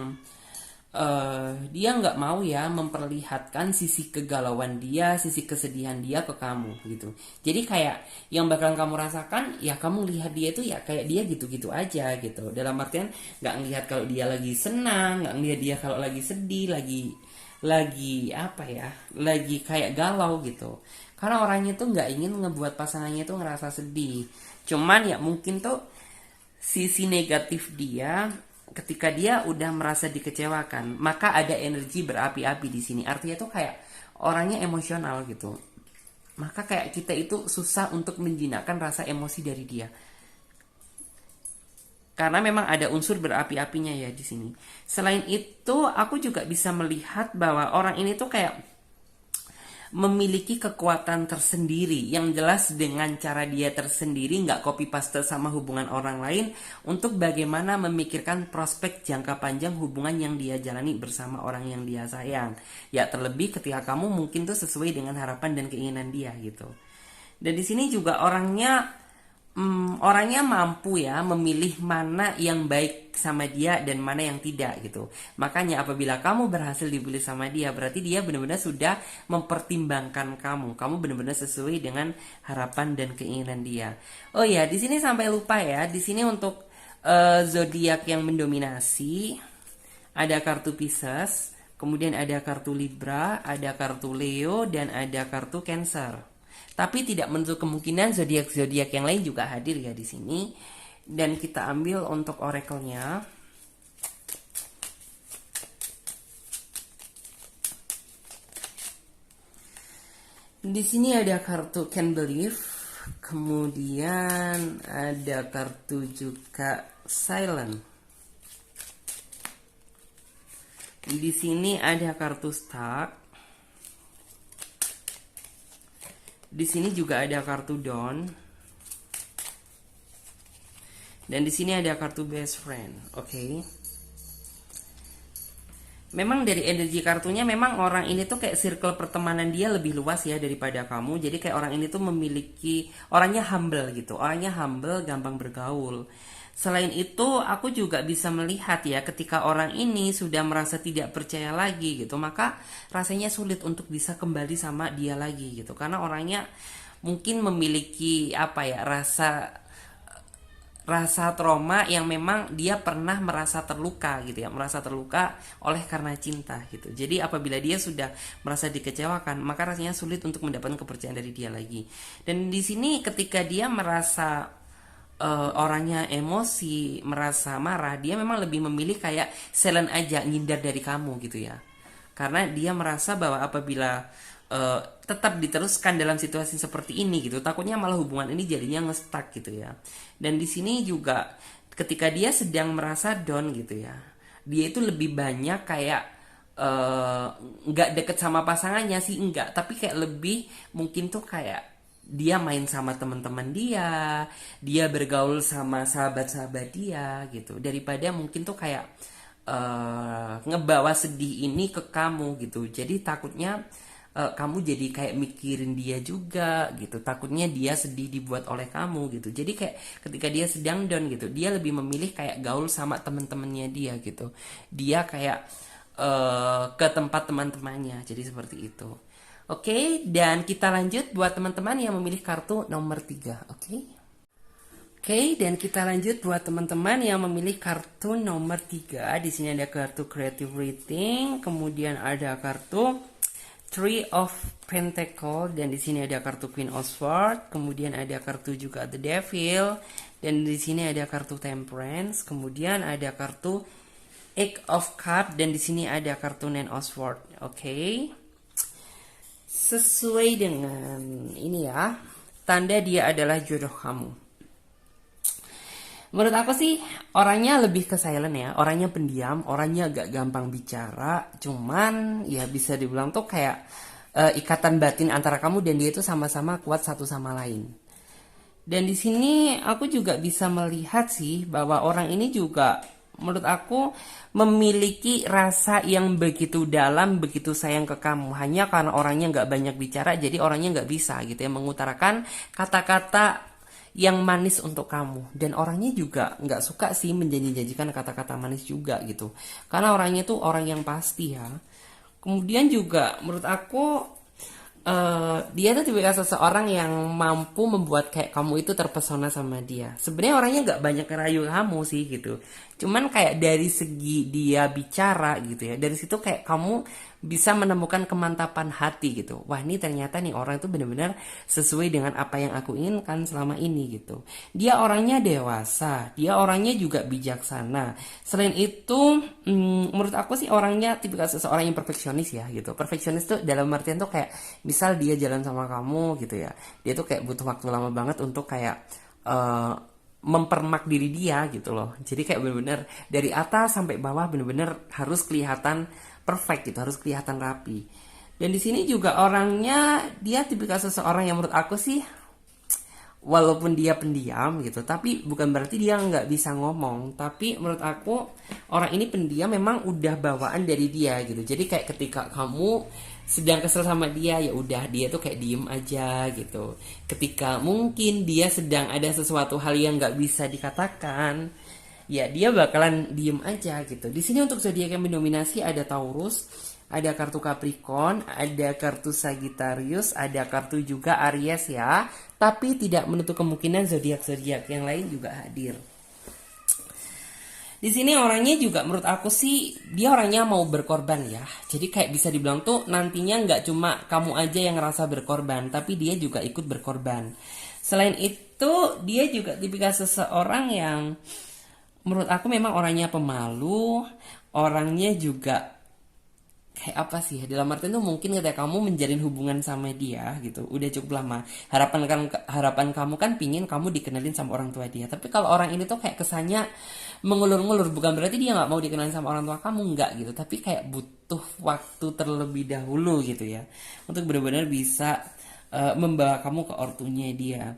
dia nggak mau ya memperlihatkan sisi kegalauan dia, sisi kesedihan dia ke kamu gitu. Jadi kayak yang bakal kamu rasakan ya, kamu lihat dia itu ya kayak dia gitu-gitu aja gitu. Dalam artian nggak ngelihat kalau dia lagi senang, nggak ngelihat dia kalau lagi sedih, lagi apa ya, lagi kayak galau gitu. Karena orangnya tuh nggak ingin ngebuat pasangannya tuh ngerasa sedih. Cuman ya mungkin tuh sisi negatif dia ketika dia udah merasa dikecewakan, maka ada energi berapi-api di sini. Artinya tuh kayak orangnya emosional gitu. Maka kayak kita itu susah untuk menjinakkan rasa emosi dari dia. Karena memang ada unsur berapi-apinya ya di sini. Selain itu, aku juga bisa melihat bahwa orang ini tuh kayak memiliki kekuatan tersendiri yang jelas dengan cara dia tersendiri, nggak copy paste sama hubungan orang lain, untuk bagaimana memikirkan prospek jangka panjang hubungan yang dia jalani bersama orang yang dia sayang ya, terlebih ketika kamu mungkin tuh sesuai dengan harapan dan keinginan dia gitu. Dan di sini juga orangnya mampu ya memilih mana yang baik sama dia dan mana yang tidak gitu. Makanya apabila kamu berhasil dipilih sama dia, berarti dia benar-benar sudah mempertimbangkan kamu. Kamu benar-benar sesuai dengan harapan dan keinginan dia. Oh ya, di sini sampai lupa ya. Di sini untuk zodiak yang mendominasi ada kartu Pisces, kemudian ada kartu Libra, ada kartu Leo, dan ada kartu Cancer. Tapi tidak menutup kemungkinan zodiak-zodiak yang lain juga hadir ya di sini. Dan kita ambil untuk oracle-nya. Di sini ada kartu Can Believe, kemudian ada kartu juga Silent. Di sini ada kartu Stuck. Di sini juga ada kartu Dawn. Dan di sini ada kartu Best Friend. Oke. Memang dari energi kartunya memang orang ini tuh kayak circle pertemanan dia lebih luas ya daripada kamu. Jadi kayak orang ini tuh memiliki, orangnya humble gitu. Orangnya humble, gampang bergaul. Selain itu, aku juga bisa melihat ya, ketika orang ini sudah merasa tidak percaya lagi gitu, maka rasanya sulit untuk bisa kembali sama dia lagi gitu. Karena orangnya mungkin memiliki apa ya, rasa trauma yang memang dia pernah merasa terluka gitu ya, merasa terluka oleh karena cinta gitu. Jadi apabila dia sudah merasa dikecewakan, maka rasanya sulit untuk mendapatkan kepercayaan dari dia lagi. Dan di sini ketika dia merasa orangnya emosi, merasa marah, dia memang lebih memilih kayak silent aja, ngindar dari kamu gitu ya. Karena dia merasa bahwa apabila tetap diteruskan dalam situasi seperti ini gitu, takutnya malah hubungan ini jadinya nge-stuck gitu ya. Dan di sini juga ketika dia sedang merasa down gitu ya, dia itu lebih banyak kayak nggak deket sama pasangannya sih, enggak, tapi kayak lebih mungkin tuh kayak dia main sama teman-teman dia bergaul sama sahabat-sahabat dia gitu, daripada mungkin tuh kayak ngebawa sedih ini ke kamu gitu. Jadi takutnya kamu jadi kayak mikirin dia juga gitu, takutnya dia sedih dibuat oleh kamu gitu. Jadi kayak ketika dia sedang down gitu, dia lebih memilih kayak gaul sama teman-temannya dia gitu, dia kayak ke tempat teman-temannya, jadi seperti itu. Oke, dan kita lanjut buat teman-teman yang memilih kartu nomor 3. Oke, dan kita lanjut buat teman-teman yang memilih kartu nomor 3. Di sini ada kartu Creative Reading, kemudian ada kartu Three of Pentacle, dan di sini ada kartu Queen of Swords, kemudian ada kartu juga The Devil, dan di sini ada kartu Temperance, kemudian ada kartu Eight of Cups, dan di sini ada kartu Nine of Swords. Oke. Sesuai dengan ini ya, tanda dia adalah jodoh kamu. Menurut aku sih orangnya lebih ke silent ya, orangnya pendiam, orangnya agak gampang bicara, cuman ya bisa dibilang tuh kayak ikatan batin antara kamu dan dia itu sama-sama kuat satu sama lain. Dan di sini aku juga bisa melihat sih bahwa orang ini juga menurut aku memiliki rasa yang begitu dalam, begitu sayang ke kamu. Hanya karena orangnya nggak banyak bicara, jadi orangnya nggak bisa gitu ya mengutarakan kata-kata yang manis untuk kamu. Dan orangnya juga nggak suka sih menjanji-janjikan kata-kata manis juga gitu, karena orangnya tuh orang yang pasti ya. Kemudian juga menurut aku dia tuh tipikal seseorang yang mampu membuat kayak kamu itu terpesona sama dia. Sebenarnya orangnya nggak banyak ngerayu kamu sih gitu, cuman kayak dari segi dia bicara gitu ya, dari situ kayak kamu bisa menemukan kemantapan hati gitu. Wah, ini ternyata nih orang itu benar-benar sesuai dengan apa yang aku inginkan selama ini gitu. Dia orangnya dewasa, dia orangnya juga bijaksana. Selain itu, menurut aku sih orangnya tipikal seseorang yang perfeksionis ya gitu. Perfeksionis tuh dalam artian tuh kayak misal dia jalan sama kamu gitu ya, dia tuh kayak butuh waktu lama banget untuk kayak mempermak diri dia gitu loh. Jadi kayak bener-bener dari atas sampai bawah bener-bener harus kelihatan perfect gitu, harus kelihatan rapi. Dan di sini juga orangnya dia tipikal seseorang yang menurut aku sih walaupun dia pendiam gitu, tapi bukan berarti dia nggak bisa ngomong. Tapi menurut aku orang ini pendiam memang udah bawaan dari dia gitu. Jadi kayak ketika kamu sedang kesel sama dia, ya udah dia tuh kayak diem aja gitu. Ketika mungkin dia sedang ada sesuatu hal yang nggak bisa dikatakan, ya dia bakalan diem aja gitu. Di sini untuk zodiak yang mendominasi ada Taurus, ada kartu Capricorn, ada kartu Sagittarius, ada kartu juga Aries ya. Tapi tidak menutup kemungkinan zodiak-zodiak yang lain juga hadir. Di sini orangnya juga menurut aku sih dia orangnya mau berkorban ya. Jadi kayak bisa dibilang tuh nantinya nggak cuma kamu aja yang ngerasa berkorban, tapi dia juga ikut berkorban. Selain itu dia juga tipikal seseorang yang menurut aku memang orangnya pemalu, orangnya juga kayak apa sih ya, dalam artian tuh mungkin ketika kamu menjalin hubungan sama dia gitu udah cukup lama, harapan kamu kan pingin kamu dikenalin sama orang tua dia. Tapi kalau orang ini tuh kayak kesannya mengulur-ngulur, bukan berarti dia nggak mau dikenalin sama orang tua kamu, nggak gitu, tapi kayak butuh waktu terlebih dahulu gitu ya untuk benar-benar bisa membawa kamu ke ortunya dia.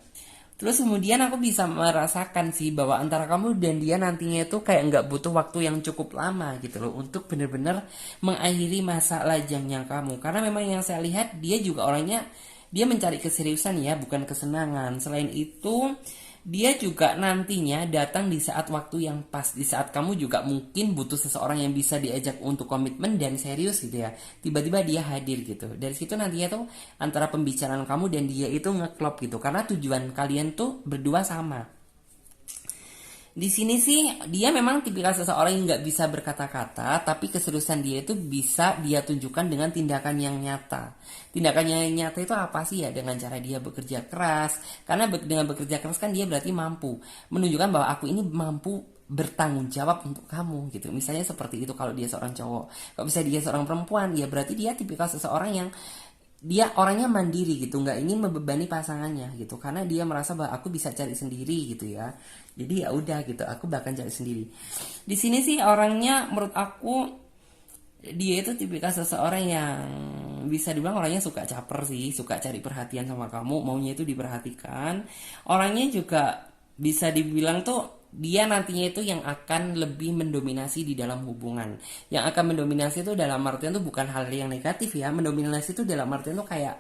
Terus kemudian aku bisa merasakan sih bahwa antara kamu dan dia nantinya itu kayak nggak butuh waktu yang cukup lama gitu loh untuk benar-benar mengakhiri masa lajangnya kamu. Karena memang yang saya lihat dia juga orangnya dia mencari keseriusan ya, bukan kesenangan. Selain itu dia juga nantinya datang di saat waktu yang pas, di saat kamu juga mungkin butuh seseorang yang bisa diajak untuk komitmen dan serius gitu ya. Tiba-tiba dia hadir gitu. Dari situ nantinya tuh antara pembicaraan kamu dan dia itu ngeklop gitu. Karena tujuan kalian tuh berdua sama. Di sini sih dia memang tipikal seseorang yang nggak bisa berkata-kata, tapi keseriusan dia itu bisa dia tunjukkan dengan tindakan yang nyata. Tindakan yang nyata itu apa sih ya? Dengan cara dia bekerja keras. Karena dengan bekerja keras kan dia berarti mampu menunjukkan bahwa aku ini mampu bertanggung jawab untuk kamu gitu. Misalnya seperti itu kalau dia seorang cowok. Kalau misalnya dia seorang perempuan, ya berarti dia tipikal seseorang yang dia orangnya mandiri gitu, nggak ingin membebani pasangannya gitu, karena dia merasa bahwa aku bisa cari sendiri gitu ya. Jadi ya udah gitu, aku bahkan cari sendiri. Di sini sih orangnya menurut aku dia itu tipikal seseorang yang bisa dibilang orangnya suka caper sih, suka cari perhatian sama kamu, maunya itu diperhatikan. Orangnya juga bisa dibilang tuh dia nantinya itu yang akan lebih mendominasi di dalam hubungan. Yang akan mendominasi itu dalam artian itu bukan hal yang negatif ya. Mendominasi itu dalam artian itu kayak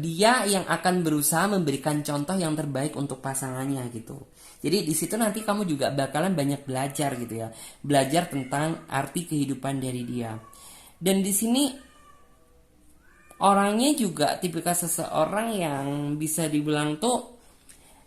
dia yang akan berusaha memberikan contoh yang terbaik untuk pasangannya gitu. Jadi di situ nanti kamu juga bakalan banyak belajar gitu ya. Belajar tentang arti kehidupan dari dia. Dan di sini orangnya juga tipikal seseorang yang bisa dibilang tuh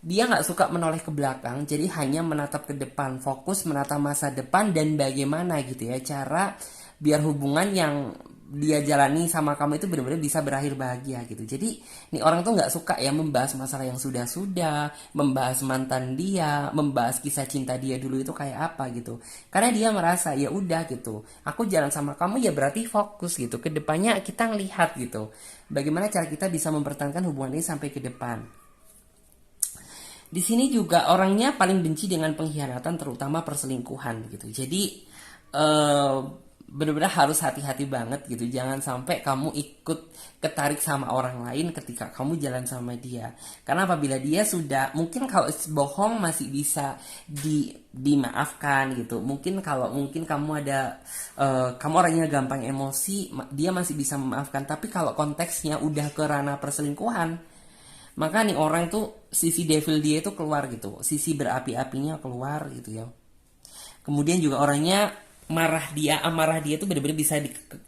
dia nggak suka menoleh ke belakang, jadi hanya menatap ke depan, fokus menatap masa depan dan bagaimana gitu ya cara biar hubungan yang dia jalani sama kamu itu benar-benar bisa berakhir bahagia gitu. Jadi nih orang tuh nggak suka ya membahas masalah yang sudah-sudah, membahas mantan dia, membahas kisah cinta dia dulu itu kayak apa gitu. Karena dia merasa ya udah gitu, aku jalan sama kamu ya berarti fokus gitu. Kedepannya kita ngelihat gitu, bagaimana cara kita bisa mempertahankan hubungan ini sampai ke depan. Di sini juga orangnya paling benci dengan pengkhianatan, terutama perselingkuhan gitu. Jadi benar-benar harus hati-hati banget gitu. Jangan sampai kamu ikut ketarik sama orang lain ketika kamu jalan sama dia. Karena apabila dia sudah, mungkin kalau bohong masih bisa dimaafkan gitu. Mungkin kalau kamu ada kamu orangnya gampang emosi, dia masih bisa memaafkan. Tapi kalau konteksnya udah ke ranah perselingkuhan, maka nih orang tuh sisi devil dia itu keluar gitu, sisi berapi-apinya keluar gitu ya. Kemudian juga orangnya amarah dia tuh benar-benar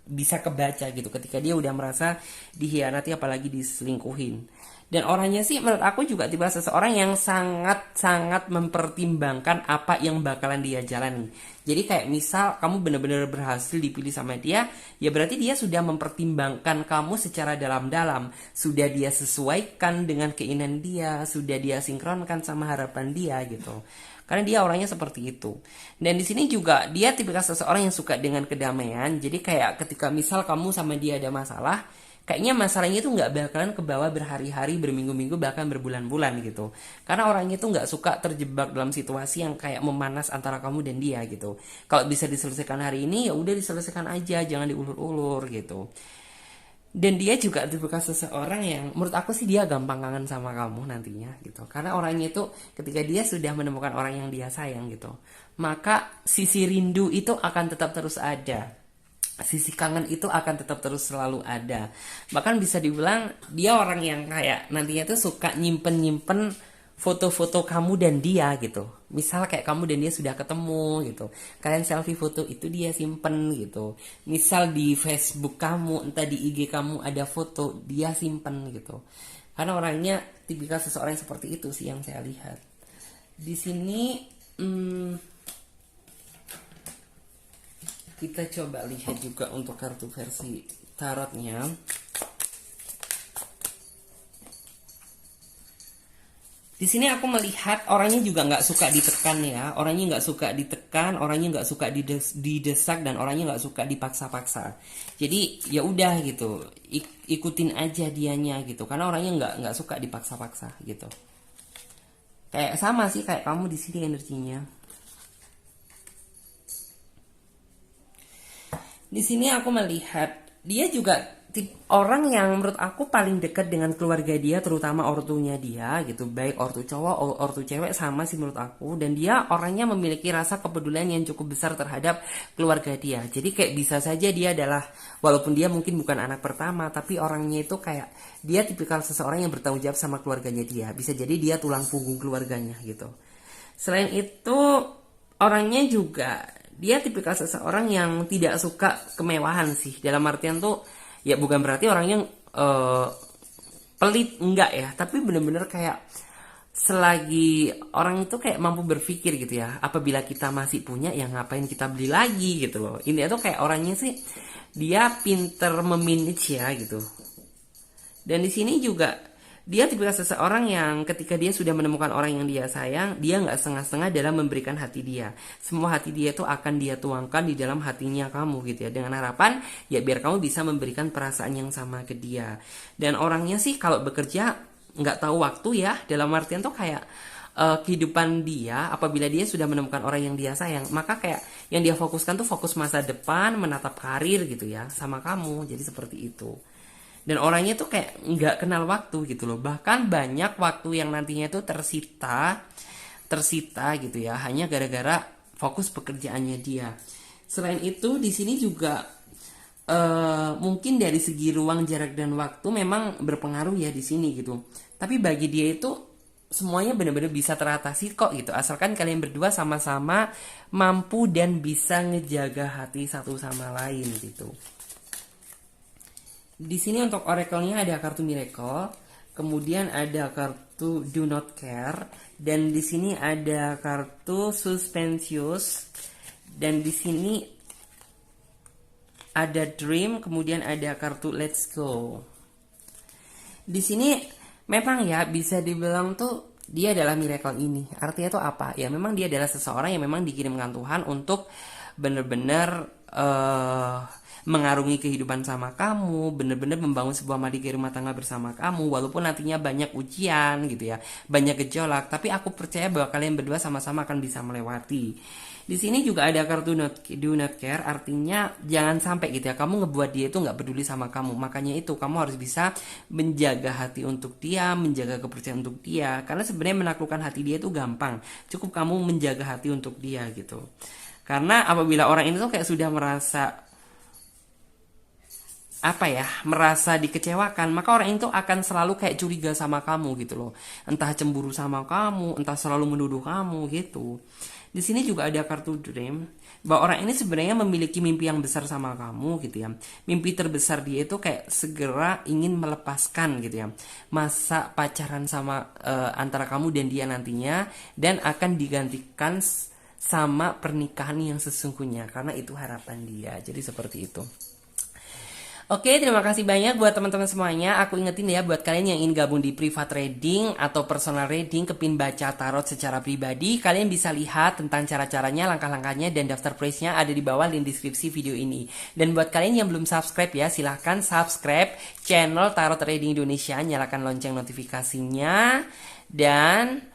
bisa kebaca gitu ketika dia udah merasa dikhianati apalagi diselingkuhin. Dan orangnya sih menurut aku juga tipe seseorang yang sangat-sangat mempertimbangkan apa yang bakalan dia jalani. Jadi kayak misal kamu benar-benar berhasil dipilih sama dia, ya berarti dia sudah mempertimbangkan kamu secara dalam-dalam. Sudah dia sesuaikan dengan keinginan dia, sudah dia sinkronkan sama harapan dia gitu. Karena dia orangnya seperti itu. Dan di sini juga dia tipikal seseorang yang suka dengan kedamaian. Jadi kayak ketika misal kamu sama dia ada masalah, kayaknya masalahnya itu nggak bakalan ke bawah berhari-hari, berminggu-minggu, bahkan berbulan-bulan gitu. Karena orangnya itu nggak suka terjebak dalam situasi yang kayak memanas antara kamu dan dia gitu. Kalau bisa diselesaikan hari ini ya udah diselesaikan aja, jangan diulur-ulur gitu. Dan dia juga tipikal seseorang yang menurut aku sih dia gampang kangen sama kamu nantinya gitu. Karena orangnya itu ketika dia sudah menemukan orang yang dia sayang gitu, maka sisi rindu itu akan tetap terus ada. Sisi kangen itu akan tetap terus selalu ada. Bahkan bisa dibilang dia orang yang kayak nantinya tuh suka nyimpen foto-foto kamu dan dia gitu. Misal kayak kamu dan dia sudah ketemu gitu, kalian selfie foto itu dia simpen gitu. Misal di Facebook kamu, entah di IG kamu ada foto, dia simpen gitu. Karena orangnya tipikal seseorang yang seperti itu sih yang saya lihat. Di sini kita coba lihat juga untuk kartu versi tarotnya. Di sini aku melihat orangnya juga nggak suka ditekan ya, orangnya nggak suka ditekan, orangnya nggak suka didesak, dan orangnya nggak suka dipaksa-paksa. Jadi ya udah gitu, ikutin aja dianya gitu, karena orangnya nggak suka dipaksa-paksa gitu. Kayak sama sih kayak kamu di sini energinya. Di sini aku melihat dia juga orang yang menurut aku paling dekat dengan keluarga dia, terutama ortunya dia gitu, baik ortu cowok ortu cewek sama sih menurut aku. Dan dia orangnya memiliki rasa kepedulian yang cukup besar terhadap keluarga dia. Jadi kayak bisa saja dia adalah, walaupun dia mungkin bukan anak pertama, tapi orangnya itu kayak dia tipikal seseorang yang bertanggung jawab sama keluarganya dia. Bisa jadi dia tulang punggung keluarganya gitu. Selain itu orangnya juga dia tipikal seseorang yang tidak suka kemewahan sih, dalam artian tuh ya bukan berarti orangnya pelit, enggak ya, tapi bener-bener kayak selagi orang itu kayak mampu berpikir gitu ya, apabila kita masih punya ya ngapain kita beli lagi gitu loh. Ini tuh kayak orangnya sih dia pinter memanage ya gitu. Dan di sini juga dia tipikal seseorang yang ketika dia sudah menemukan orang yang dia sayang, dia nggak setengah-setengah dalam memberikan hati dia. Semua hati dia itu akan dia tuangkan di dalam hatinya kamu gitu ya, dengan harapan ya biar kamu bisa memberikan perasaan yang sama ke dia. Dan orangnya sih kalau bekerja nggak tahu waktu ya, dalam artian tuh kayak kehidupan dia apabila dia sudah menemukan orang yang dia sayang, maka kayak yang dia fokuskan tuh fokus masa depan, menatap karir gitu ya sama kamu. Jadi seperti itu. Dan orangnya tuh kayak nggak kenal waktu gitu loh. Bahkan banyak waktu yang nantinya tuh tersita tersita gitu ya, hanya gara-gara fokus pekerjaannya dia. Selain itu di sini juga mungkin dari segi ruang, jarak dan waktu memang berpengaruh ya di sini gitu. Tapi bagi dia itu semuanya benar-benar bisa teratasi kok gitu, asalkan kalian berdua sama-sama mampu dan bisa ngejaga hati satu sama lain gitu. Di sini untuk oracle-nya ada kartu Miracle, kemudian ada kartu Do Not Care, dan di sini ada kartu Suspensious, dan di sini ada Dream, kemudian ada kartu Let's Go. Di sini memang ya bisa dibilang tuh dia adalah miracle ini. Artinya tuh apa? Ya memang dia adalah seseorang yang memang dikirimkan Tuhan untuk benar-benar mengarungi kehidupan sama kamu, benar-benar membangun sebuah marga rumah tangga bersama kamu, walaupun nantinya banyak ujian gitu ya, banyak gejolak, tapi aku percaya bahwa kalian berdua sama-sama akan bisa melewati. Di sini juga ada kartu Do Not Care, artinya jangan sampai gitu ya kamu ngebuat dia itu nggak peduli sama kamu. Makanya itu kamu harus bisa menjaga hati untuk dia, menjaga kepercayaan untuk dia, karena sebenarnya menaklukkan hati dia itu gampang, cukup kamu menjaga hati untuk dia gitu. Karena apabila orang ini tuh kayak sudah merasa merasa dikecewakan, maka orang itu akan selalu kayak curiga sama kamu gitu loh, entah cemburu sama kamu, entah selalu menuduh kamu gitu. Di sini juga ada kartu Dream, bahwa orang ini sebenarnya memiliki mimpi yang besar sama kamu gitu ya. Mimpi terbesar dia itu kayak segera ingin melepaskan gitu ya masa pacaran sama antara kamu dan dia nantinya, dan akan digantikan sama pernikahan yang sesungguhnya, karena itu harapan dia. Jadi seperti itu. Oke, terima kasih banyak buat teman-teman semuanya. Aku ingetin ya buat kalian yang ingin gabung di private reading atau personal reading, kepin baca tarot secara pribadi, kalian bisa lihat tentang cara-caranya, langkah-langkahnya, dan daftar price-nya ada di bawah link deskripsi video ini. Dan buat kalian yang belum subscribe ya, silahkan subscribe channel Tarot Trading Indonesia, nyalakan lonceng notifikasinya, dan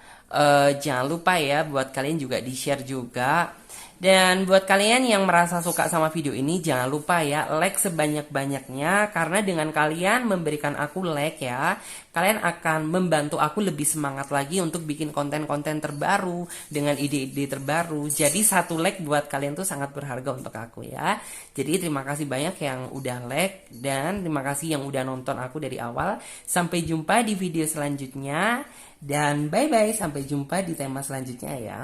jangan lupa ya buat kalian juga di-share juga. Dan buat kalian yang merasa suka sama video ini, jangan lupa ya like sebanyak-banyaknya, karena dengan kalian memberikan aku like ya, kalian akan membantu aku lebih semangat lagi untuk bikin konten-konten terbaru dengan ide-ide terbaru. Jadi satu like buat kalian tuh sangat berharga untuk aku ya. Jadi terima kasih banyak yang udah like, dan terima kasih yang udah nonton aku dari awal. Sampai jumpa di video selanjutnya, dan bye-bye, sampai jumpa di tema selanjutnya ya.